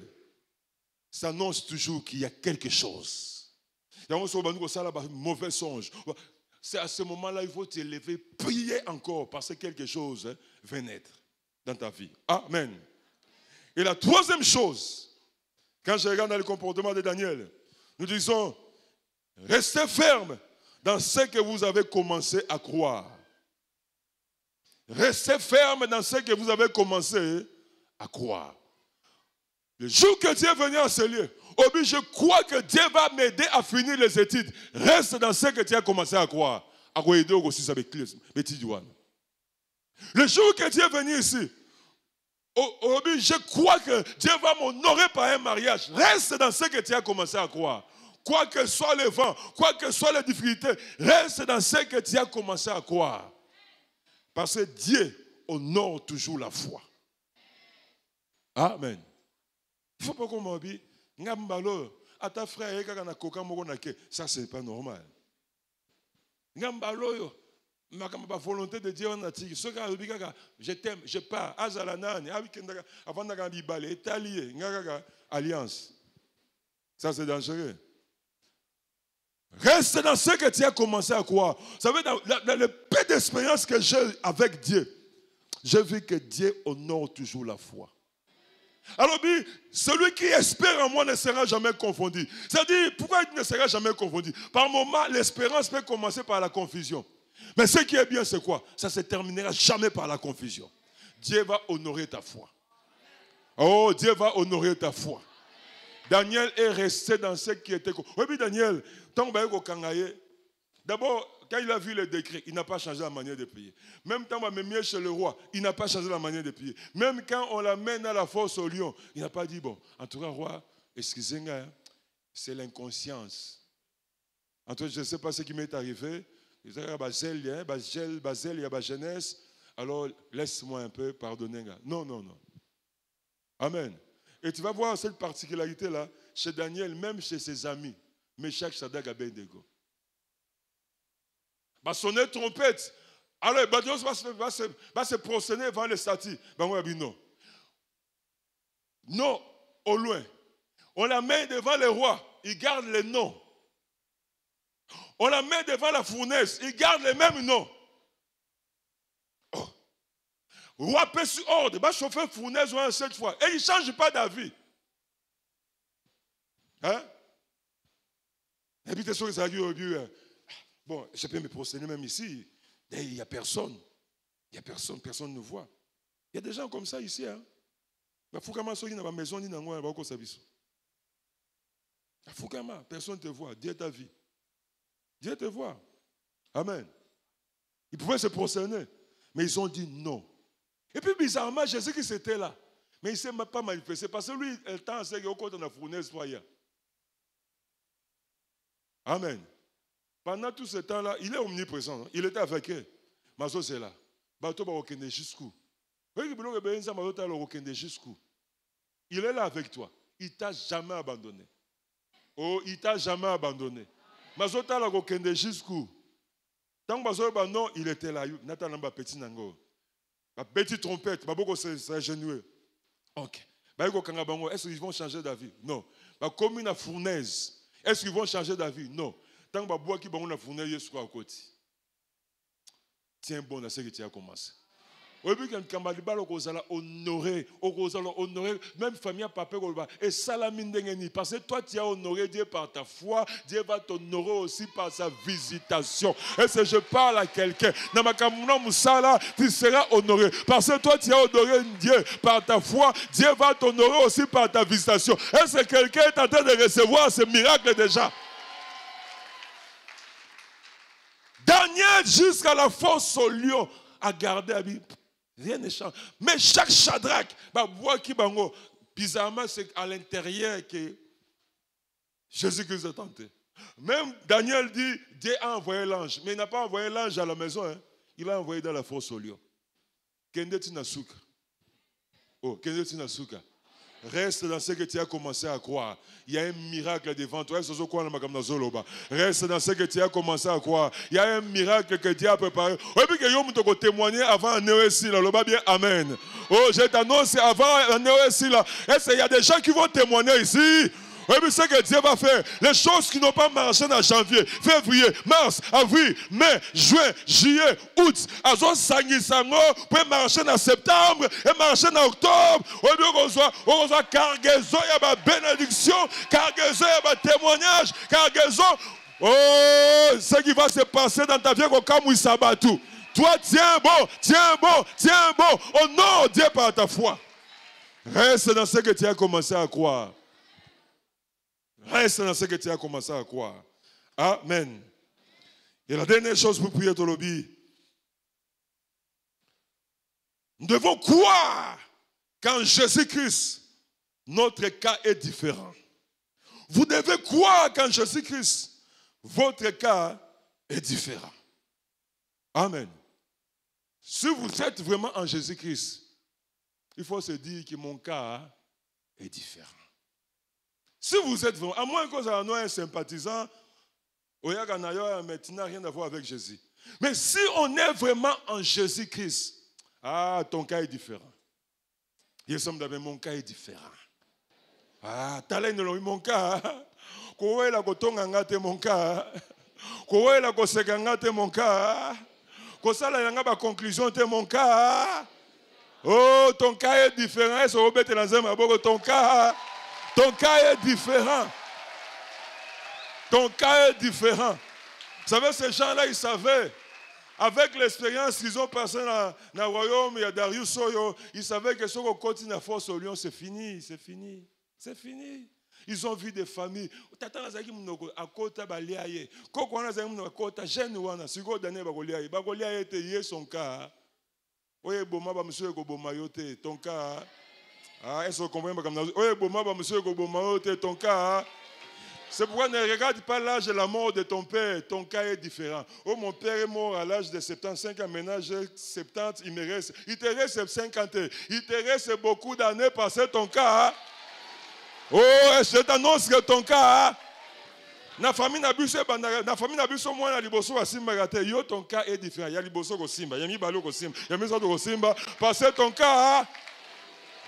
s'annonce toujours qu'il y a quelque chose. Il y a un mauvais songe. C'est à ce moment-là il faut t'élever, prier encore parce que quelque chose va naître dans ta vie. Amen. Et la troisième chose, quand je regarde dans le comportement de Daniel, nous disons, restez ferme dans ce que vous avez commencé à croire. Restez ferme dans ce que vous avez commencé à croire. Le jour que Dieu est venu en ce lieu, je crois que Dieu va m'aider à finir les études. Reste dans ce que tu as commencé à croire. Le jour que Dieu est venu ici, je crois que Dieu va m'honorer par un mariage. Reste dans ce que tu as commencé à croire. Quoi que soit le vent, quoi que soient les difficultés, reste dans ce que tu as commencé à croire. Parce que Dieu honore toujours la foi. Amen. Il ne faut pas qu'on m'en dise, à ta frère, ça c'est pas normal. Ma volonté de Dieu en Attique. Je t'aime, je pars. Avant alliance. Ça c'est dangereux. Reste dans ce que tu as commencé à croire. Vous savez, dans le peu d'expérience que j'ai avec Dieu, j'ai vu que Dieu honore toujours la foi. Alors, celui qui espère en moi ne sera jamais confondu. C'est-à-dire, pourquoi il ne sera jamais confondu? Par moments, l'espérance peut commencer par la confusion. Mais ce qui est bien, c'est quoi? Ça ne se terminera jamais par la confusion. Dieu va honorer ta foi. Oh, Dieu va honorer ta foi. Daniel est resté dans ce qui était... Oui, mais Daniel, d'abord, quand il a vu le décret, il n'a pas changé la manière de prier. Même quand on m'a chez le roi, il n'a pas changé la manière de prier. Même quand on l'amène à la force au lion, il n'a pas dit, bon, en tout cas, roi, excusez-moi, c'est l'inconscience. En tout cas, je ne sais pas ce qui m'est arrivé. Il y a Basel, il y a la jeunesse. Alors, laisse-moi un peu pardonner. Non, non, non. Amen. Et tu vas voir cette particularité-là chez Daniel, même chez ses amis. Meshach, Shadrach, Abednego. Va sonner trompette. Alors, Badios va se prosterner devant les statues. Non. Non, au loin. On la met devant le roi. Il garde les noms. On la met devant la fournaise. Il garde les mêmes noms. Oh. Roi peut sur ordre, va chauffer fournaise 7 fois. Et il ne change pas d'avis. Hein? Et puis, sûr que ça a dit au début, bon, je peux me prosterner même ici. Il n'y a personne. Il n'y a personne, personne ne voit. Il y a des gens comme ça ici. Hein? Mais Foukama, ceux qui n'ont pas maison, ni n'ont pas service. Foukama, personne ne te voit. Dieu ta vie. Dieu te voit. Amen. Ils pouvaient se prosterner. Mais ils ont dit non. Et puis bizarrement, Jésus qui était là. Mais il ne s'est pas manifesté. Parce que lui, le temps, c'est qu'il y a encore la fournaise. Amen. Pendant tout ce temps-là, il est omniprésent. Il était avec eux. Mazo c'est là. Bateau va rekende jusqu'où? Il est là avec toi. Il ne t'a jamais abandonné. Oh, il ne t'a jamais abandonné. Mazo t'a la rekende jusqu'où? Tant que non, il était là. Nathan n'a pas petit nango. La petite trompette, Baboko s'est genoué. Ok. Est-ce qu'ils vont changer d'avis? Non. Comme une fournaise. Est-ce qu'ils vont changer d'avis? Non. Tant que bois qui va fournaise, il sera à côté. Tiens bon à ce que tu as commencé. Oui, quand honoré, même famille papa et salamine parce que toi tu as honoré Dieu par ta foi, Dieu va t'honorer aussi par sa visitation. Et si je parle à quelqu'un, tu seras honoré parce que toi tu as honoré Dieu par ta foi, Dieu va t'honorer aussi par ta visitation. Et si quelqu'un est en train de recevoir ce miracle déjà. Daniel jusqu'à la force au lion a gardé la Bible. Rien ne change. Mais chaque Shadrach, bizarrement, c'est à l'intérieur que Jésus-Christ est tenté. Même Daniel dit, Dieu a envoyé l'ange. Mais il n'a pas envoyé l'ange à la maison. Hein. Il a envoyé dans la fosse au lion. Kende Tinasuka. Oh, Kende Tinasuka. Reste dans ce que tu as commencé à croire. Il y a un miracle devant toi. Reste dans ce que tu as commencé à croire. Il y a un miracle que Dieu a préparé. Et puis que tu peux témoigner avant un ESI. Amen. Oh, je t'annonce avant un ESI. Est-ce qu'il y a des gens qui vont témoigner ici? Oui, mais c'est que Dieu va faire. Les choses qui n'ont pas marché en janvier, février, mars, avril, mai, juin, juillet, août. Azon sangisango peut marcher en septembre et marcher en octobre. Oui, mais on reçoit cargaison, il y a ma bénédiction, cargaison, il y a ma témoignage, cargaison. Oh, ce qui va se passer dans ta vie, comme il s'abat tout. Toi, tiens bon, tiens bon, tiens bon. Honore Dieu par ta foi. Reste dans ce que tu as commencé à croire. Reste dans ce que tu as commencé à croire. Amen. Et la dernière chose pour prier, Tolobi. Nous devons croire qu'en Jésus-Christ, notre cas est différent. Vous devez croire qu'en Jésus-Christ, votre cas est différent. Amen. Si vous êtes vraiment en Jésus-Christ, il faut se dire que mon cas est différent. Si vous êtes vraiment, à moins que vous ayez un sympathisant, mais tu n'as rien à voir avec Jésus. Mais si on est vraiment en Jésus-Christ, ton cas est différent. Mon cas est différent. Mon cas. Mon cas. Conclusion mon cas. Oh, ton cas est différent. Ton cas est différent. Ton cas est différent. Vous savez, ces gens-là, ils savaient, avec l'expérience qu'ils ont passée dans le royaume, il y a Darius Soyo, ils savaient que ce qu'on continue à force au lion, c'est fini, c'est fini, c'est fini. Ils ont vu des familles. Ton cas. Est-ce que vous comprenez? Ton cas. C'est pourquoi ne regarde pas l'âge de la mort de ton père. Ton cas est différent. Oh, mon père est mort à l'âge de 75 ans. Maintenant, j'ai 70. Il te reste 50 ans. Il te reste beaucoup d'années parce que ton cas. Oh, je t'annonce que ton cas. Na famille na biso mwana liboso wa simba te yo ton cas est différent. Ya liboso ko simba, ya mi balo ko simba, ya mi so ko simba parce que ton cas.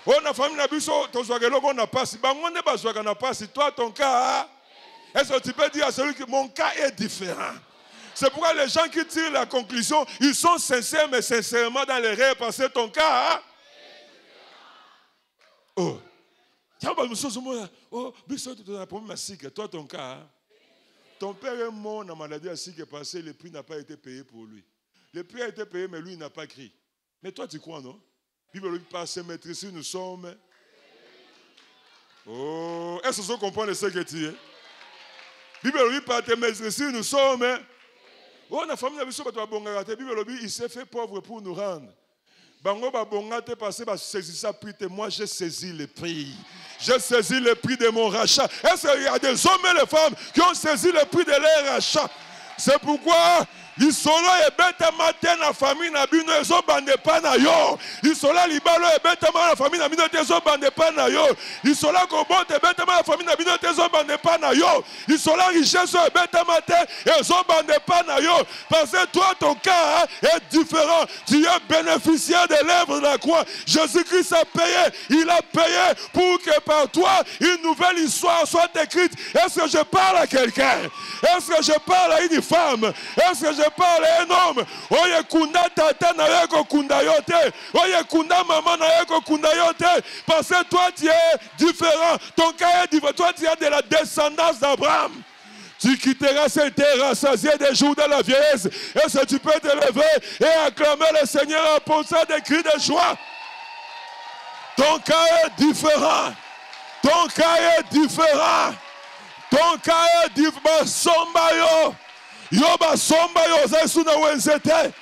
Oh, na famille na biso to zwa keloko na passe. Bango ne ba zwa na passe. Toi ton cas. Est-ce que tu peux dire à celui que mon cas est différent? C'est pourquoi les gens qui tirent la conclusion, ils sont sincères, mais sincèrement dans les rêves, parce que ton cas, hein? Oh, toi, ton cas, hein? Ton père est mort dans la maladie ainsi que passé, le prix n'a pas été payé pour lui. Le prix a été payé, mais lui, il n'a pas crié. Mais toi, tu crois, non? Bible lui passe, maître, ici, nous sommes. Oh, est-ce que vous comprenez ce que tu dis? Bible lui passe, maître, ici, nous sommes. Oh, la famille a Bible lui, il s'est fait pauvre pour nous rendre. Bango ba bongate passé ba saisi ça prix. Moi j'ai saisi le prix. J'ai saisi le prix de mon rachat. Est-ce qu'il y a des hommes et des femmes qui ont saisi le prix de leur rachat? C'est pourquoi ils sont là et bête matin la famille n'a bino ils ont bandé pas na yo. Ils sont là libalo et bête la famille n'a bino ils ont bandé pas na yo. Ils sont là kobote et bête la famille n'a bino ils ont bandé pas na yo. Ils sont là richesse et bête matin ils ont bandé pas na yo. Parce que toi ton cas est différent. Tu es bénéficiaire de l'œuvre de la croix. Jésus-Christ a payé. Il a payé pour que par toi une nouvelle histoire soit écrite. Est-ce que je parle à quelqu'un? Est-ce que je parle à une femme? Est-ce que je parle à un homme? Oye kunda tata na yeko kunda yote. Oye kunda maman na yeko kunda yote. Parce que toi tu es différent. Ton cas est différent. Toi tu es de la descendance d'Abraham. Tu quitteras cette terre rassasiée des jours de la vieillesse. Est-ce que tu peux te lever et acclamer le Seigneur en poussant des cris de joie? Ton cas est différent. Ton cas est différent. Ton cas est différent. Somba yo. Yoba somba yo. Zaisuna wenzete.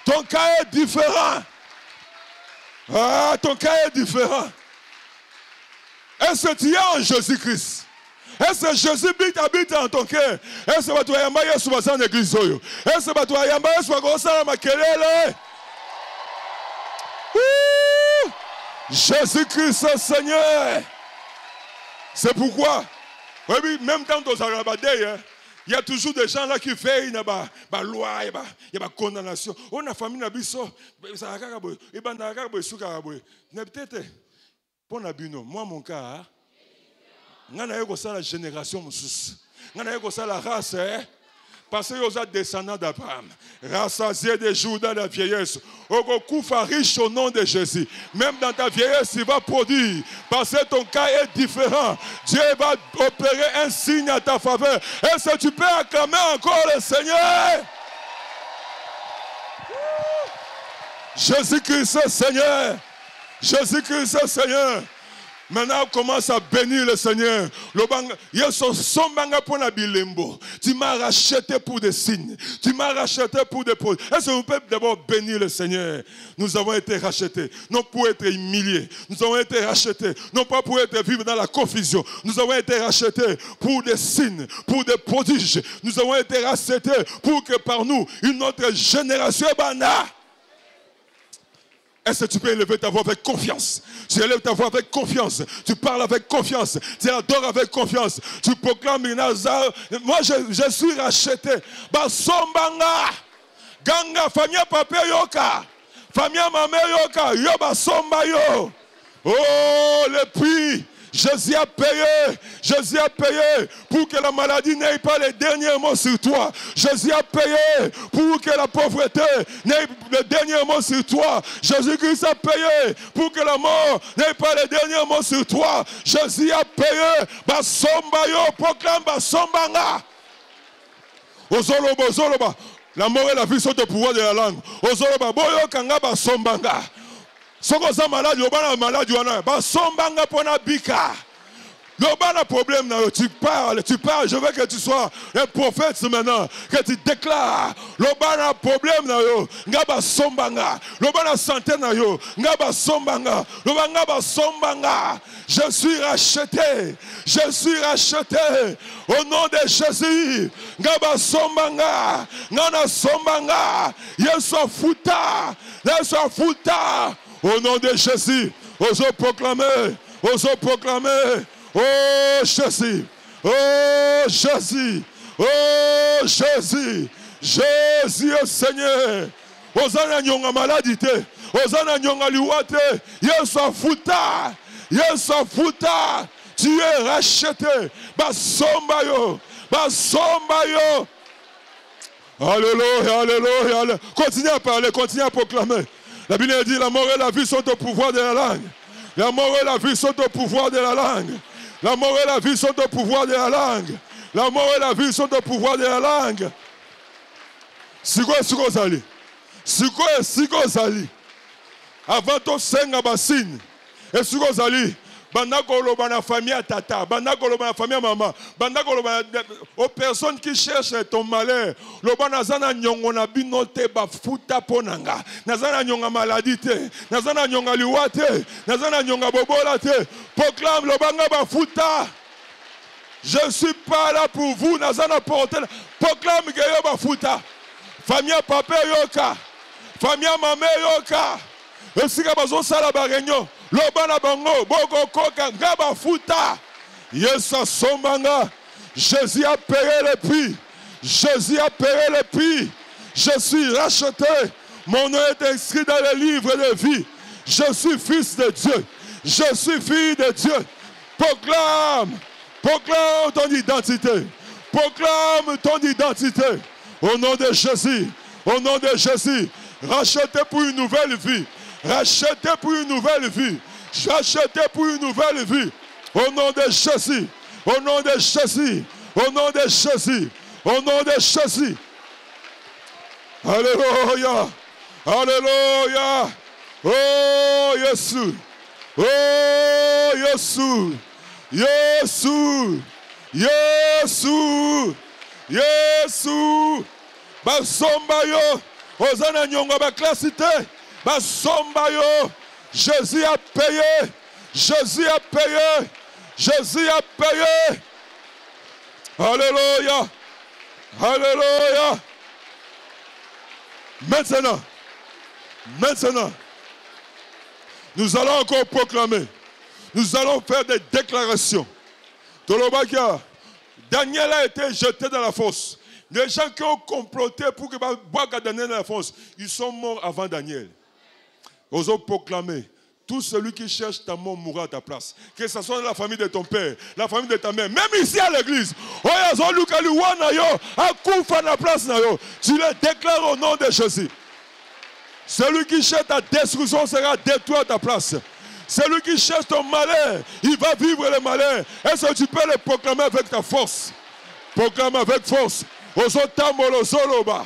Ton cas est différent. Ah, ton cas est différent. Est-ce que tu es en Jésus-Christ? Est-ce que Jésus habite en ton cœur? Est-ce que tu as yamba yesu basa en église? Est-ce que tu as yamba yesu bakosala makelele? Jésus-Christ Seigneur. C'est pourquoi, oui, même dans nos arabadés, il y a toujours des gens là qui veillent à la loi, il y a la condamnation. On a famille nabiso, ça a caraboué, et ben na caraboué sous caraboué. Mais peut-être, pour nabino, moi mon cas, ngana yeko ça la génération musus, ngana yeko ça la race, parce que vous êtes descendants d'Abraham, rassasiés des jours dans la vieillesse. Ogokufa riche au nom de Jésus. Même dans ta vieillesse, il va produire. Parce que ton cas est différent. Dieu va opérer un signe à ta faveur. Est-ce que tu peux acclamer encore le Seigneur? Jésus-Christ Seigneur. Jésus-Christ Seigneur. Maintenant, on commence à bénir le Seigneur. Tu m'as racheté pour des signes. Tu m'as racheté pour des produits. Est-ce que vous pouvez d'abord bénir le Seigneur? Nous avons été rachetés, non pour être humiliés. Nous avons été rachetés, non pas pour être vivre dans la confusion. Nous avons été rachetés pour des signes, pour des prodiges. Nous avons été rachetés pour que par nous, une autre génération bana. Est-ce que tu peux élever ta voix avec confiance? Tu élèves ta voix avec confiance. Tu parles avec confiance. Tu adores avec confiance. Tu proclames Nazar. Moi, je suis racheté. Basombanga. Ganga, famia papa yoka. Famia mame yoka. Yo basomba yo. Oh, le prix. Jésus a payé. Jésus a payé pour que la maladie n'ait pas les derniers mots sur toi. Jésus a payé pour que la pauvreté n'ait les derniers mots sur toi. Jésus-Christ a payé pour que la mort n'ait pas les derniers mots sur toi. Jésus a payé. Basomba yo, proclame basombanga. Ozoloba, ozoloba. La mort et la vie sont au pouvoir de la langue. Ozoloba, boyo kanga basombanga. Soko za malade, yobana malade wana, basombanga pona bika. Yobana problème na yo, tu parles, je veux que tu sois un prophète maintenant, que tu déclares. Yobana problème na yo, nga basombanga. Yobana santé na yo, nga basombanga. Yobanga basombanga. Je suis racheté. Je suis racheté. Au nom de Jésus. Nga basombanga. Nga na sombanga. Yesu futa. Yesu futa. Au nom de Jésus, osons proclamer, oh Jésus, oh Jésus, oh Jésus, Jésus est Seigneur. Osana nyonga maladité, osana nyonga liwate, Yesu futa, Yesu futa, tu es racheté, basomba yo, Alléluia, alléluia, alléluia. Continuez à parler, continuez à proclamer. La Bible dit, la mort et la vie sont au pouvoir de la langue. La mort et la vie sont au pouvoir de la langue. La mort et la vie sont au pouvoir de la langue. La mort et la vie sont au pouvoir de la langue. Siko zali. Siko zali. Avant to senga basine. Et siko zali. Banda koloba na famille à tata, banda koloba na famille à maman, banda koloba aux personnes qui cherchent ton malheur. Loba nazana nyongo na binote ba futa ponanga. Nazana nyonga maladie te, nazana nyonga liwate, nazana nyonga bobola te. Proclame lobanga ba futa. Je suis pas là pour vous, nazana porter. Proclame que yo ba futa. Famille à papa yoka, famille à maman yoka. Et si ka bazo sala ba réunion. Lobana bango, boko koka, ngaba futa. Yesa sombanga. Jésus a payé le prix. Jésus a payé le prix. Je suis racheté. Mon nom est inscrit dans le livre de vie. Je suis fils de Dieu. Je suis fille de Dieu. Proclame. Proclame ton identité. Proclame ton identité. Au nom de Jésus. Au nom de Jésus. Racheté pour une nouvelle vie. Racheté pour une nouvelle vie. Racheté pour une nouvelle vie. Au nom de Jésus. Au nom de Jésus. Au nom de Jésus. Au nom de Jésus. Alléluia. Alléluia. Oh Jésus. Oh Jésus. Jésus. Jésus. Jésus. Basomba yo. Ozana nyonga ba klasite. Basomba yo. Jésus a payé. Jésus a payé. Jésus a payé. Alléluia. Alléluia. Maintenant, nous allons encore proclamer. Nous allons faire des déclarations. Tolobakia, Daniel a été jeté dans la fosse. Les gens qui ont comploté pour que Daniel dans la fosse, ils sont morts avant Daniel. Ils ont proclamé. Tout celui qui cherche ta mort mourra à ta place. Que ce soit dans la famille de ton père, la famille de ta mère, même ici à l'église. Tu le déclares au nom de Jésus. Celui qui cherche ta destruction sera détruit à ta place. Celui qui cherche ton malheur, il va vivre le malheur. Est-ce que tu peux le proclamer avec ta force? Proclame avec force. Osons tamolo soloba.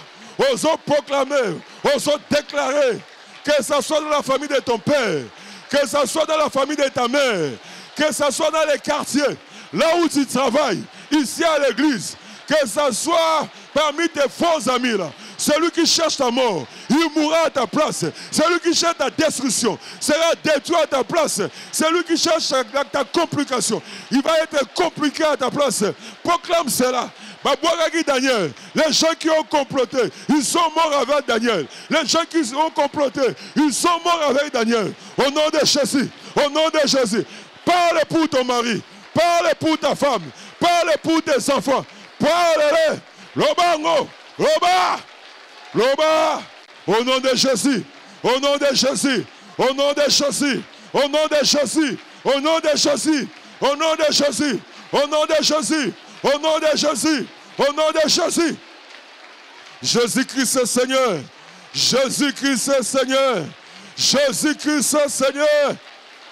Osons proclamer. Osons déclarer. Que ce soit dans la famille de ton père, que ce soit dans la famille de ta mère, que ce soit dans les quartiers, là où tu travailles, ici à l'église, que ce soit parmi tes faux amis là. Celui qui cherche ta mort, il mourra à ta place. Celui qui cherche ta destruction sera détruit à ta place. Celui qui cherche ta complication, il va être compliqué à ta place. Proclame cela. Daniel, les gens qui ont comploté, ils sont morts avec Daniel. Les gens qui ont comploté, ils sont morts avec Daniel. Au nom de Jésus, au nom de Jésus, parle pour ton mari, parle pour ta femme, parle pour tes enfants, parle-les. Lobango, Loba, Loba, au nom de Jésus, au nom de Jésus, au nom de Jésus, au nom de Jésus, au nom de Jésus, au nom de Jésus, au nom de Jésus. Au nom de Jésus, au nom de Jésus. Jésus-Christ est Seigneur. Jésus-Christ est Seigneur. Jésus-Christ est Seigneur.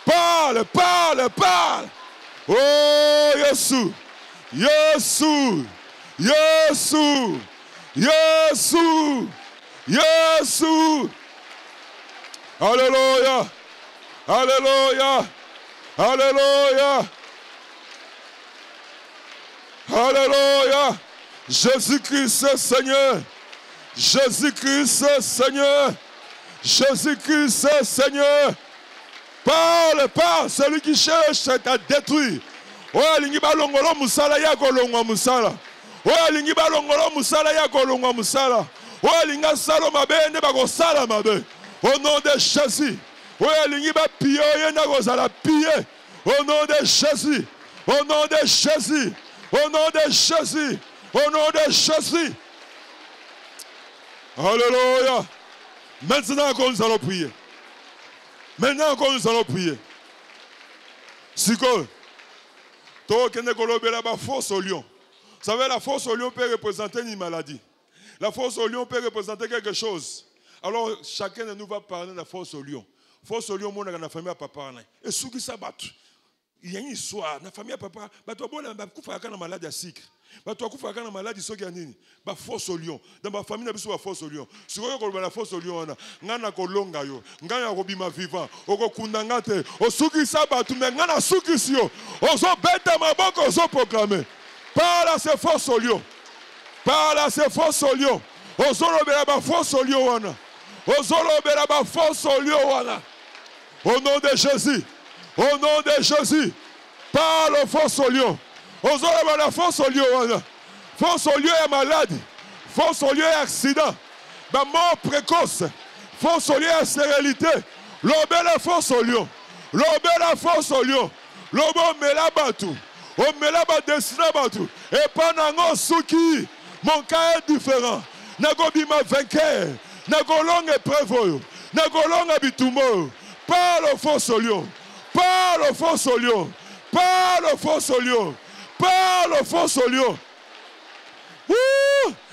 Parle, parle, parle. Oh, Jésus. Jésus. Jésus. Jésus. Jésus. Alléluia. Alléluia. Alléluia. Alléluia. Jésus-Christ est Seigneur. Jésus-Christ est Seigneur. Jésus-Christ est Seigneur. Parle, parle. Celui qui cherche à détruire. Oh, alingi balongolo musala ya kolongwa musala. Oh, alingi balongolo musala ya kolongwa musala. Oh, alinga salo mabende bakosala mabe. Au nom de Jésus. Oh, alingi ba pio yenda kozala pie. Au nom de Jésus. Au nom de Jésus. Au nom de Jésus. Au nom de Jésus. Alléluia. Maintenant encore nous allons prier. Maintenant encore nous allons prier. Siko. Toi qui ne colobé la force au lion. Vous savez, la force au lion peut représenter une maladie. La force au lion peut représenter quelque chose. Alors, chacun de nous va parler de la force au lion. Force au lion, mon dans la famille à papa. Et ce qui s'abattent. Il y a une histoire. Dans la famille à papa, tu as beau la maladie à sucre. Tu as une maladie à sucre. La force au lion. Dans ma famille, il y a la force au lion. Si vous avez la force au lion, il y a la kolonga. Il y a la vivant. Il y a kundangate. Il y a sabattu. Mais il y a la sucre. Il y a bête ma boque. Il y a proclamé. Parle à ces forces au lion. Parle à ces forces au lion. Il y a la force au lion. Il y a la force au lion. Au nom de Jésus. Au nom de Jésus, parle aux forces au lion. Aux hommes, la force au lion. Force au lion est malade. Force au lion est accident. La mort précoce. Force au lion est stérilité. L'obé la force au lion. L'obé la force au lion. L'obé me la battu. On me la bat destiné battu. Et pendant souki, mon cas est différent. Nagobima vainqueur. Nagolong épreuve. Nagolong habitumo. Parle aux forces au lion. Parle aux forces au lion. Parle aux forces au lion. Parle aux forces au lion.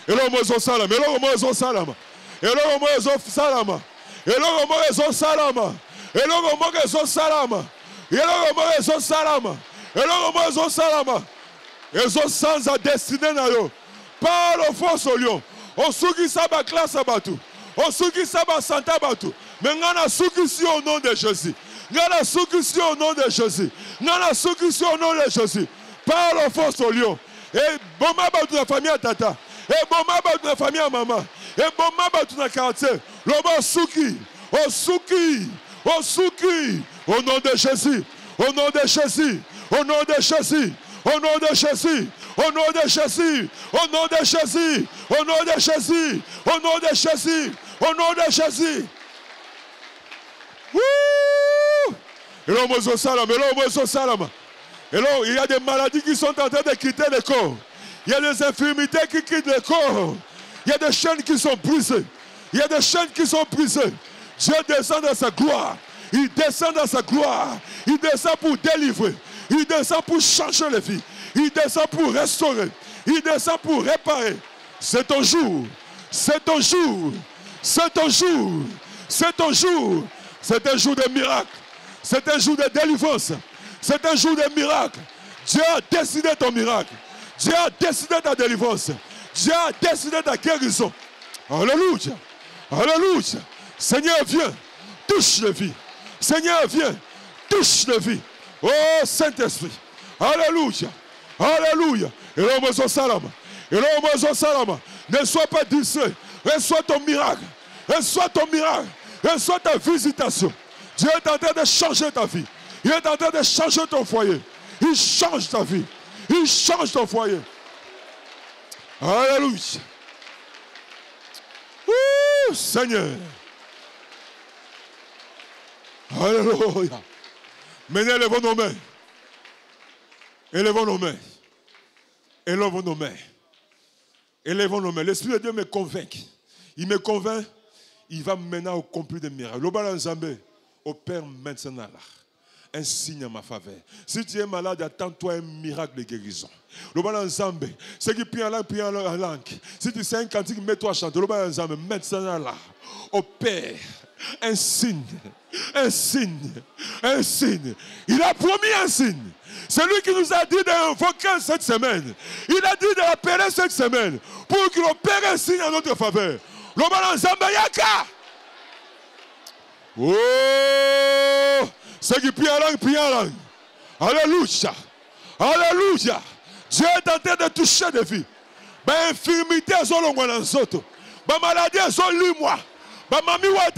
Et là, on salama. Et là, on salama. Et là, on salama. Et là, on salama. Et là, on salama. Et là, on salama. Et là, on salama. Et sont sans à destiner na yo. Parle aux forces au lion. On souki saba classe abatu. On souki saba santa abatu. Mais on a souki si au nom de Jésus. Ngana souki au nom de Jésus. Ngana souki au nom de Jésus. Parle aux forces au lion. Et bomba batu na famille à tata. Et bomba batu na famille à maman. Et bomba batu na quartier. Loba souki. Au souki. Au souki. Au nom de Jésus. Au nom de Jésus. Au nom de Jésus. Au nom de Jésus. Au nom de Jésus. Au nom de Jésus. Au nom de Jésus. Au nom de Jésus. Au nom de Jésus. Et là, il y a des maladies qui sont en train de quitter le corps. Il y a des infirmités qui quittent le corps. Il y a des chaînes qui sont brisées. Il y a des chaînes qui sont brisées. Dieu descend dans sa gloire. Il descend dans sa gloire. Il descend pour délivrer. Il descend pour changer les vies. Il descend pour restaurer. Il descend pour réparer. C'est ton jour. C'est ton jour. C'est ton jour. C'est ton jour. C'est un jour de miracle. C'est un jour de délivrance. C'est un jour de miracle. Dieu a décidé ton miracle. Dieu a décidé ta délivrance. Dieu a décidé ta guérison. Alléluia. Alléluia. Seigneur, viens. Touche les vies. Seigneur, viens. Touche les vies. Oh Saint-Esprit. Alléluia. Alléluia. Et là, on salama. Et là, on salama. Ne sois pas distrait. Reçois ton miracle. Reçois ton miracle. Reçois ta visitation. Dieu est en train de changer ta vie. Il est en train de changer ton foyer. Il change ta vie. Il change ton foyer. Alléluia. Ouh, Seigneur. Alléluia. Maintenant, élevons nos mains. Élevons nos mains. Élevons nos mains. Élevons nos mains. L'Esprit de Dieu me convainc. Il me convainc. Il va maintenant accomplir des miracles. Le bal en Zambé opère maintenant là. Un signe en ma faveur. Si tu es malade, attends-toi un miracle de guérison. Le bal en Zambé, ceux qui prient en langue, si tu sais un cantique, mets-toi à chanter. Le bal en Zambé, maintenant là, opère un signe. Un signe. Un signe. Il a promis un signe. C'est lui qui nous a dit d'invoquer cette semaine. Il a dit de l'appeler cette semaine pour qu'il opère un signe en notre faveur. Le bal en Zambé, yaka. Oh! Ceux qui prient en langue, Alléluia. Alléluia. Dieu est en train de toucher des vies. Ma infirmité, ma maladie, moi. Ma mamie, ma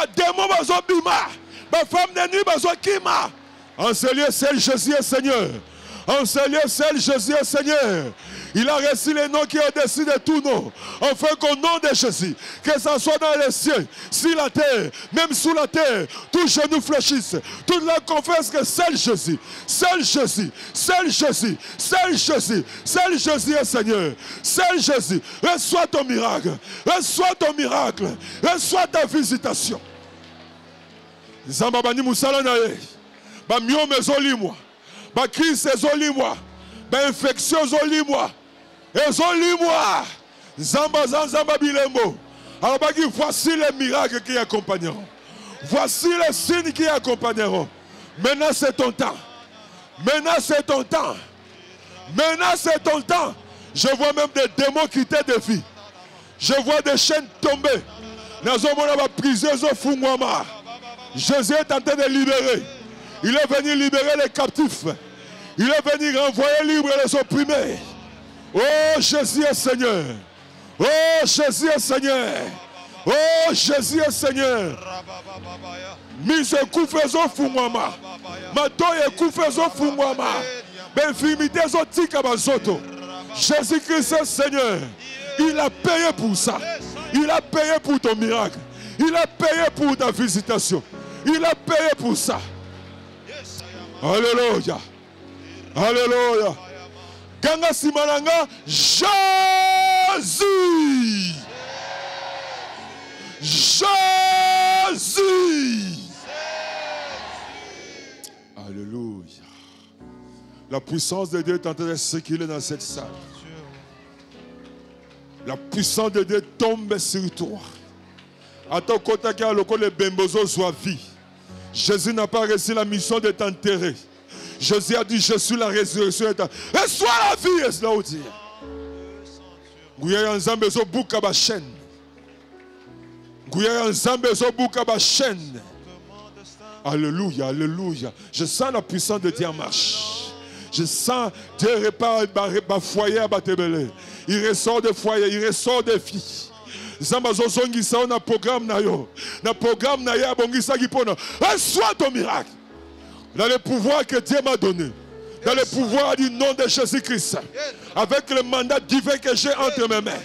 démon, ma femme de nuit, kima. En ce lieu, seul Jésus est Seigneur. En ce lieu, seul Jésus est Seigneur. Il a reçu les noms qui ont au-dessus de tout nom. Enfin qu'au nom de Jésus, que ça soit dans les cieux, sur la terre, même sous la terre, tous genoux fléchissent. Toute la confesse que seul Jésus, seul Jésus, seul Jésus, seul Jésus, seul Jésus est Seigneur. Seul Jésus, reçois ton miracle. Reçois ton miracle. Reçois ta visitation. Zambabani Moussala Naye. Ba myome zoli moi. Ba crise zoli moi. Ba infection zoli moi. Ezolimwa. Zamba Zamba Bilembo. Alors, voici les miracles qui accompagneront. Voici les signes qui accompagneront. Maintenant, c'est ton temps. Maintenant, c'est ton temps. Maintenant, c'est ton temps. Je vois même des démons quitter des vies. Je vois des chaînes tomber. Jésus est en train de libérer. Il est venu libérer les captifs. Il est venu renvoyer libre les opprimés. Oh, Jésus est Seigneur. Oh, Jésus est Seigneur. Oh, Jésus est Seigneur. Mise koufezo fungwama. Matoye koufezo fungwama. Benfimité zotika bazoto. Jésus-Christ est Seigneur. Il a payé pour ça. Il a payé pour ton miracle. Il a payé pour ta visitation. Il a payé pour ça. Alléluia. Alléluia. Ganga Simananga, Jésus. Jésus. Alléluia. La puissance de Dieu est en train de circuler dans cette salle. La puissance de Dieu tombe sur toi. À ton côté, le bembozo soit vie. Jésus n'a pas reçu la mission de t'enterrer. Jésus a dit, je suis la résurrection. Et sois la vie, et cela dit. Gouya Nzambe zo buka ba chaîne. Gouya Nzambe zo buka ba chaîne. Alléluia, alléluia. Je sens la puissance de Dieu en marche. Je sens Dieu répare ma foyer à Batebele. Il ressort de foyer, il ressort de filles. Zamba zozongi sa na programme na yo. Na programme na ya bongisa gipono. Reçois ton miracle. Dans le pouvoir que Dieu m'a donné. Dans le pouvoir du nom de Jésus-Christ. Avec le mandat divin que j'ai entre mes mains.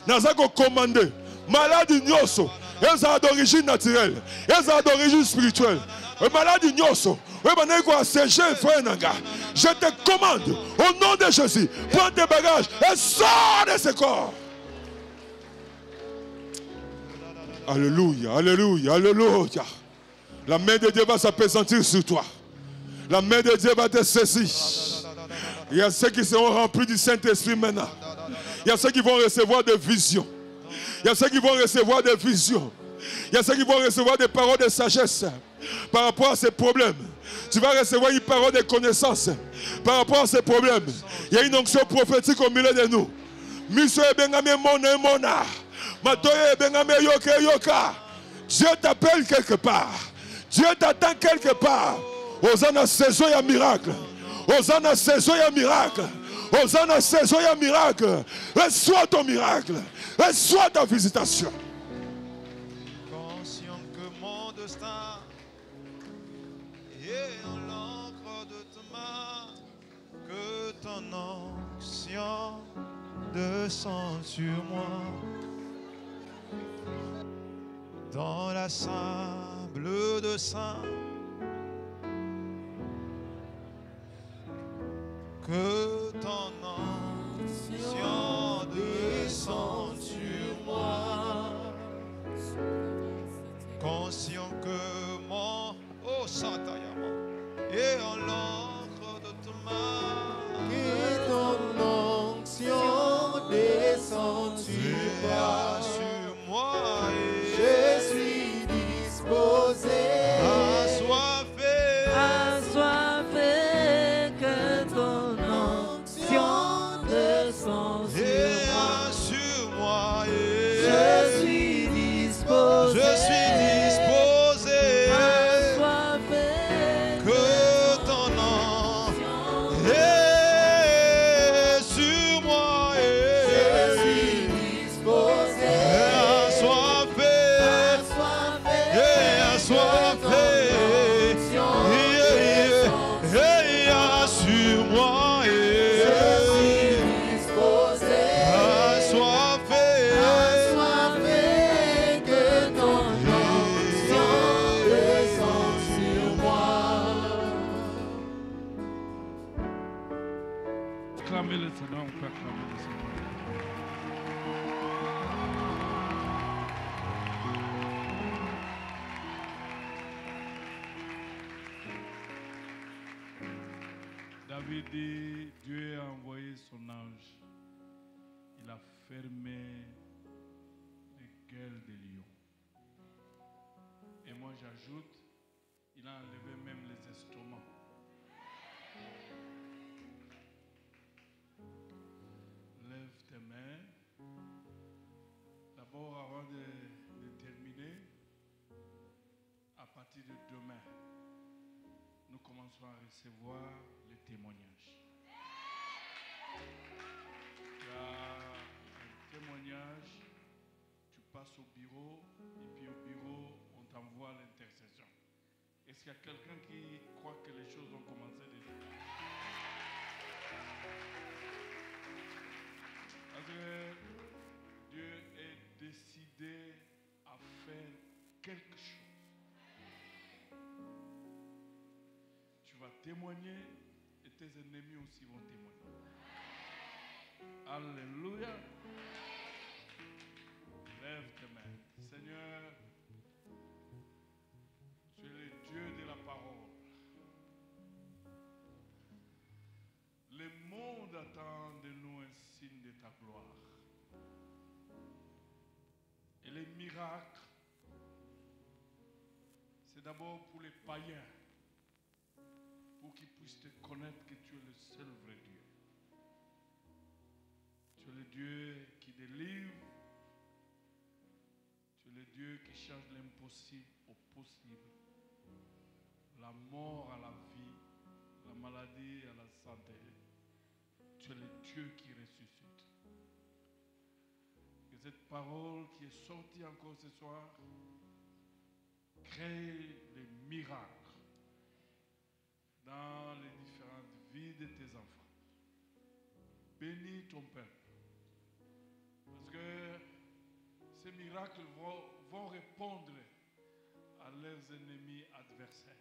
Nazako commandé. Maladie nyoso. Elles sont d'origine naturelle. Elles sont d'origine spirituelle. Maladie nyoso. Je te commande au nom de Jésus. Prends tes bagages et sors de ce corps. Alléluia, alléluia, alléluia. La main de Dieu va s'appesantir sur toi. La main de Dieu va te saisir. Il y a ceux qui seront remplis du Saint-Esprit maintenant. Il y a ceux qui vont recevoir des visions. Il y a ceux qui vont recevoir des visions. Il y a ceux qui vont recevoir des paroles de sagesse par rapport à ces problèmes. Tu vas recevoir une parole de connaissance par rapport à ces problèmes. Il y a une onction prophétique au milieu de nous. Dieu t'appelle quelque part. Dieu t'attend quelque part. Hosanna saison il y a miracle. Hosanna saison il y a miracle. Hosanna saison il y a miracle. Reçois ton miracle. Reçois ta visitation. Conscient que mon destin est en l'encre de ta main, que ton onction descend sur moi. Dans la sable de saint, que ton onction descend sur moi. Conscient que mon Satayama est en l'encre de ta main, que ton onction descend sur moi. Je suis disposé, assoiffé, que ton onction descend sur moi. Je suis disposé, assoiffé, que ton onction est sur moi. je suis disposé, Assoiffé, sur moi. que ton onction descend sur moi. Acclamez le Seigneur, on peut acclamer le Seigneur. David dit, Dieu a envoyé son ange fermé les gueules des lions. Et moi j'ajoute, il a enlevé même les instruments. Lève tes mains. D'abord, avant de terminer, à partir de demain, nous commençons à recevoir les témoignages. Tu as un témoignage, tu passes au bureau, et puis au bureau, on t'envoie l'intercession. Est-ce qu'il y a quelqu'un qui croit que les choses ont commencé déjà? Parce que Dieu est décidé à faire quelque chose. Tu vas témoigner et tes ennemis aussi vont témoigner. Alléluia. Lève tes mains. Seigneur, tu es le Dieu de la parole. Le monde attend de nous un signe de ta gloire. Et les miracles, c'est d'abord pour les païens, pour qu'ils puissent te connaître que tu es le seul vrai Dieu. Tu es le Dieu qui délivre. Tu es le Dieu qui change l'impossible au possible. La mort à la vie, la maladie à la santé. Tu es le Dieu qui ressuscite. Que cette parole qui est sortie encore ce soir crée des miracles dans les différentes vies de tes enfants. Bénis ton peuple. Parce que ces miracles vont répondre à leurs ennemis adversaires.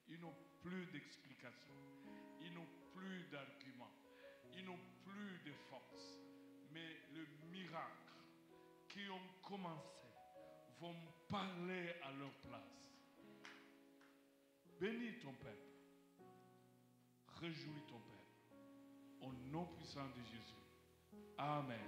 Ils n'ont plus d'explications. Ils n'ont plus d'arguments. Ils n'ont plus de force. Mais le miracle qui ont commencé vont parler à leur place. Bénis ton peuple. Réjouis ton peuple. Au nom puissant de Jésus. Amen.